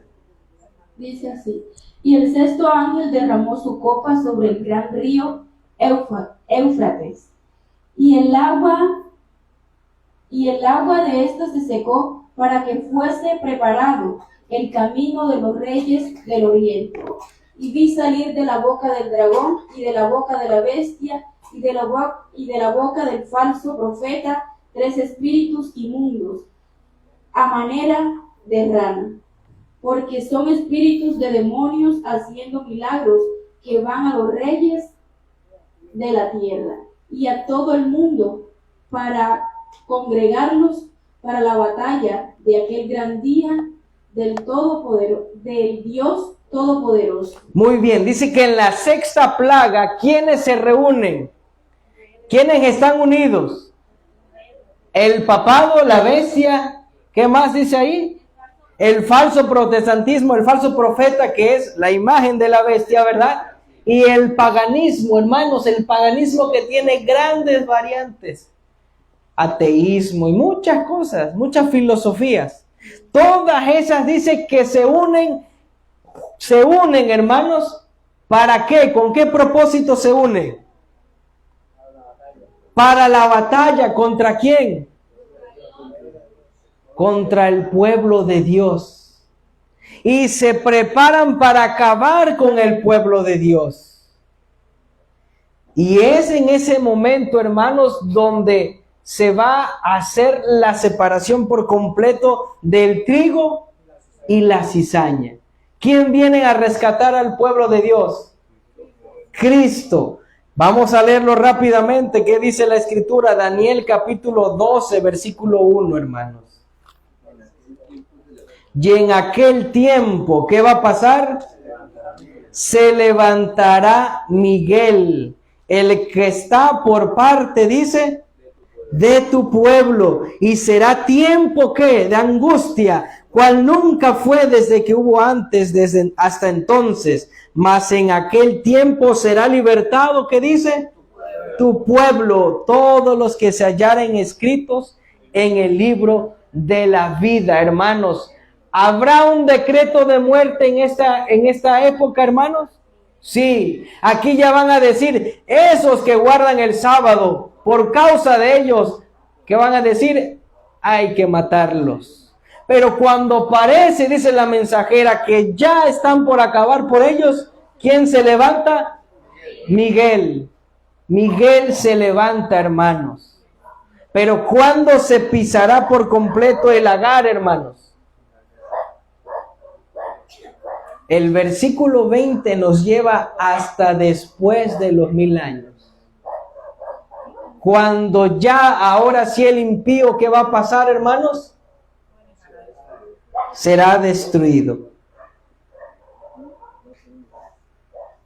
Dice así: y el sexto ángel derramó su copa sobre el gran río Éufrates, y el agua de ésta se secó para que fuese preparado el camino de los reyes del oriente. Y vi salir de la boca del dragón y de la boca de la bestia y de la boca del falso profeta 3 espíritus inmundos, a manera de rana, porque son espíritus de demonios haciendo milagros que van a los reyes de la tierra y a todo el mundo para congregarlos para la batalla de aquel gran día del Dios Todopoderoso. Muy bien, dice que en la sexta plaga, ¿quiénes se reúnen? ¿Quiénes están unidos? El papado, la bestia, ¿qué más dice ahí? El falso protestantismo, el falso profeta, que es la imagen de la bestia, ¿verdad? Y el paganismo, hermanos, el paganismo que tiene grandes variantes. Ateísmo y muchas cosas, muchas filosofías. Todas esas dice que se unen, hermanos. ¿Para qué? ¿Con qué propósito se unen? Para la batalla. ¿Contra quién? Contra el pueblo de Dios. Y se preparan para acabar con el pueblo de Dios. Y es en ese momento, hermanos, donde se va a hacer la separación por completo del trigo y la cizaña. ¿Quién viene a rescatar al pueblo de Dios? Cristo. Vamos a leerlo rápidamente. ¿Qué dice la Escritura? Daniel capítulo 12, versículo 1, hermanos. Y en aquel tiempo, ¿qué va a pasar? Se levantará Miguel, el que está por parte, dice, de tu pueblo, y será tiempo, ¿qué? De angustia, cual nunca fue desde que hubo antes, hasta entonces, mas en aquel tiempo será libertado, ¿qué dice? Tu pueblo, todos los que se hallaren escritos en el libro de la vida, hermanos. ¿Habrá un decreto de muerte en esta época, hermanos? Sí, aquí ya van a decir, esos que guardan el sábado, por causa de ellos, ¿qué van a decir? Hay que matarlos. Pero cuando parece, dice la mensajera, que ya están por acabar por ellos, ¿quién se levanta? Miguel. Miguel se levanta, hermanos. Pero ¿cuándo se pisará por completo el Agar, hermanos? El versículo 20 nos lleva hasta después de los 1000 años. Cuando ya, ahora sí el impío, ¿qué va a pasar, hermanos? Será destruido.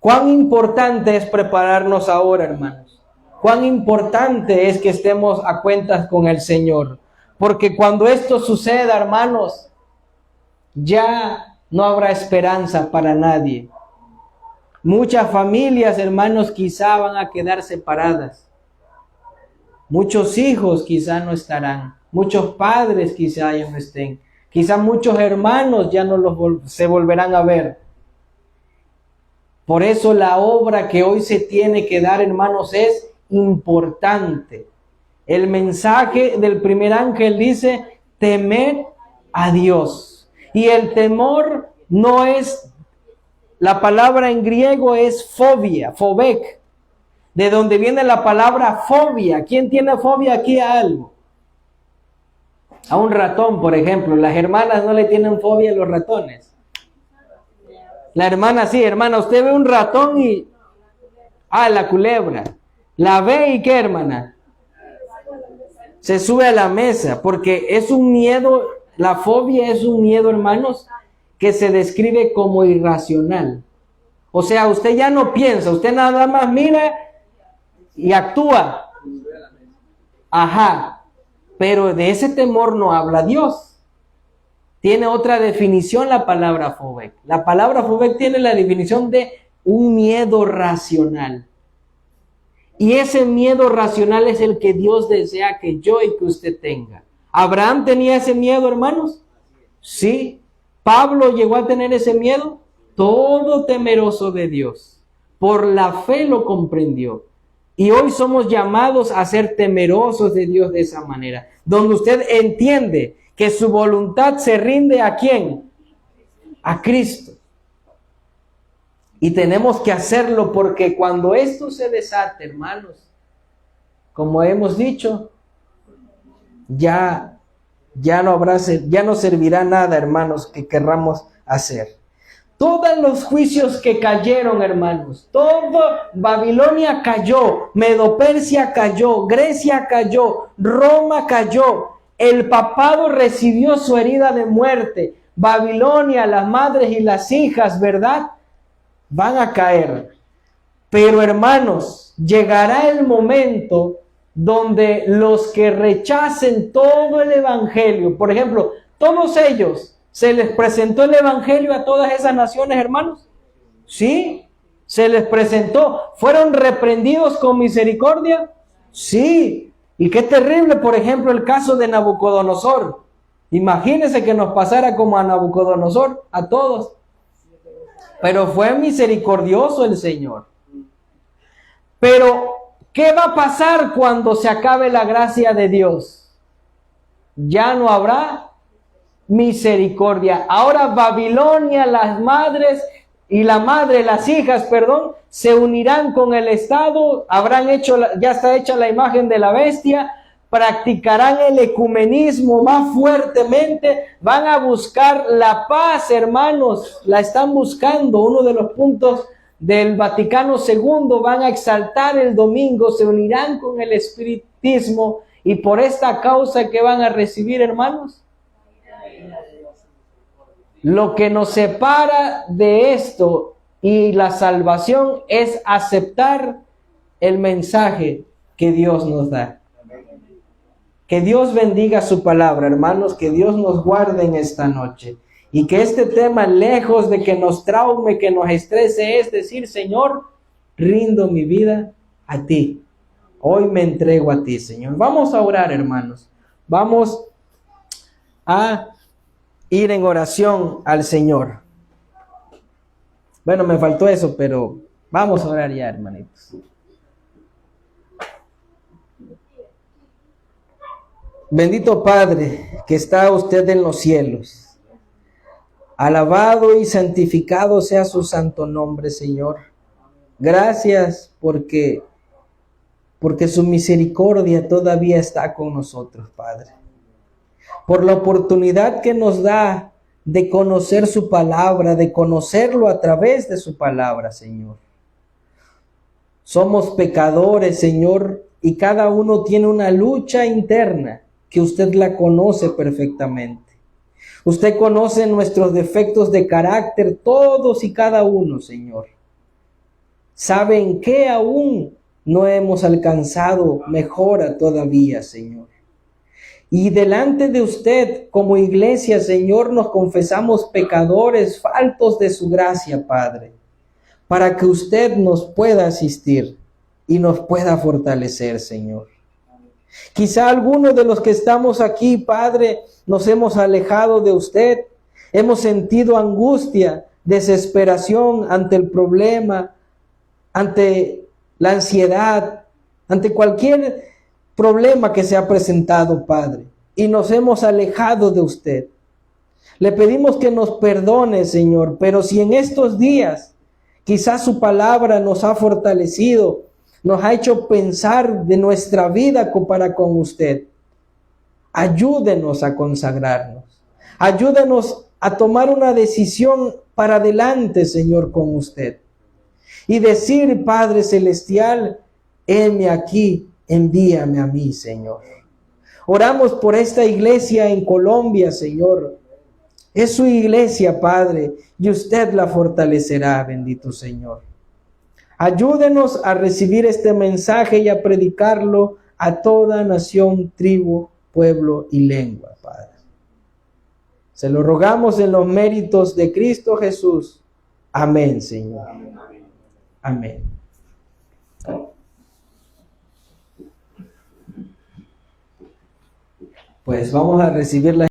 ¿Cuán importante es prepararnos ahora, hermanos? ¿Cuán importante es que estemos a cuentas con el Señor? Porque cuando esto suceda, hermanos, ya no habrá esperanza para nadie. Muchas familias, hermanos, quizá van a quedar separadas. Muchos hijos quizá no estarán. Muchos padres quizá ya no estén. Quizá muchos hermanos ya no se volverán a ver. Por eso la obra que hoy se tiene que dar, hermanos, es importante. El mensaje del primer ángel dice, temed a Dios. Y el temor no es, la palabra en griego es fobia, phobek, de donde viene la palabra fobia. ¿Quién tiene fobia aquí a algo? A un ratón, por ejemplo. Las hermanas no le tienen fobia a los ratones. La hermana sí, hermana, usted ve un ratón y... la culebra. La ve y ¿qué, hermana? Se sube a la mesa, porque es un miedo, la fobia es un miedo, hermanos, que se describe como irracional. O sea, usted ya no piensa, usted nada más mira y actúa. Ajá, pero de ese temor no habla Dios. Tiene otra definición la palabra fobek. La palabra fobek tiene la definición de un miedo racional. Y ese miedo racional es el que Dios desea que yo y que usted tenga. ¿Abraham tenía ese miedo, hermanos? Sí. ¿Pablo llegó a tener ese miedo? Todo temeroso de Dios. Por la fe lo comprendió. Y hoy somos llamados a ser temerosos de Dios de esa manera. Donde usted entiende que su voluntad se rinde ¿a quién? A Cristo. Y tenemos que hacerlo porque cuando esto se desate, hermanos, como hemos dicho, ya no servirá nada, hermanos, que querramos hacer. Todos los juicios que cayeron, hermanos, todo Babilonia cayó, Medo-Persia cayó, Grecia cayó, Roma cayó, el papado recibió su herida de muerte, Babilonia, las madres y las hijas, ¿verdad? Van a caer. Pero, hermanos, llegará el momento donde los que rechacen todo el evangelio, por ejemplo, todos ellos, ¿se les presentó el evangelio a todas esas naciones, hermanos? Sí, se les presentó. ¿Fueron reprendidos con misericordia? Sí. Y qué terrible, por ejemplo, el caso de Nabucodonosor. Imagínense que nos pasara como a Nabucodonosor, a todos. Pero fue misericordioso el Señor. Pero, ¿qué va a pasar cuando se acabe la gracia de Dios? Ya no habrá misericordia. Ahora Babilonia, las madres y las hijas, se unirán con el Estado, ya está hecha la imagen de la bestia, practicarán el ecumenismo más fuertemente, van a buscar la paz, hermanos, la están buscando. Uno de los puntos del Vaticano II, van a exaltar el domingo, se unirán con el espiritismo, y por esta causa que van a recibir, hermanos, lo que nos separa de esto y la salvación es aceptar el mensaje que Dios nos da. Que Dios bendiga su palabra, hermanos, que Dios nos guarde en esta noche. Y que este tema, lejos de que nos traume, que nos estrese, es decir, Señor, rindo mi vida a ti. Hoy me entrego a ti, Señor. Vamos a orar, hermanos. Vamos a ir en oración al Señor. Bueno, me faltó eso, pero vamos a orar ya, hermanitos. Bendito Padre, que está usted en los cielos. Alabado y santificado sea su santo nombre, Señor. Gracias porque su misericordia todavía está con nosotros, Padre. Por la oportunidad que nos da de conocer su palabra, de conocerlo a través de su palabra, Señor. Somos pecadores, Señor, y cada uno tiene una lucha interna que usted la conoce perfectamente. Usted conoce nuestros defectos de carácter, todos y cada uno, Señor. Sabe en qué aún no hemos alcanzado mejora todavía, Señor. Y delante de usted, como iglesia, Señor, nos confesamos pecadores, faltos de su gracia, Padre, para que usted nos pueda asistir y nos pueda fortalecer, Señor. Quizá algunos de los que estamos aquí, Padre, nos hemos alejado de usted, hemos sentido angustia, desesperación ante el problema, ante la ansiedad, ante cualquier problema que se ha presentado, Padre, y nos hemos alejado de usted. Le pedimos que nos perdone, Señor, pero si en estos días quizás su palabra nos ha fortalecido, nos ha hecho pensar de nuestra vida para con usted, ayúdenos a consagrarnos, ayúdenos a tomar una decisión para adelante, Señor, con usted, y decir, Padre Celestial, heme aquí, envíame a mí, Señor. Oramos por esta iglesia en Colombia, Señor. Es su iglesia, Padre, y usted la fortalecerá, bendito Señor. Ayúdenos a recibir este mensaje y a predicarlo a toda nación, tribu, pueblo y lengua, Padre. Se lo rogamos en los méritos de Cristo Jesús. Amén, Señor. Amén. Pues vamos a recibir la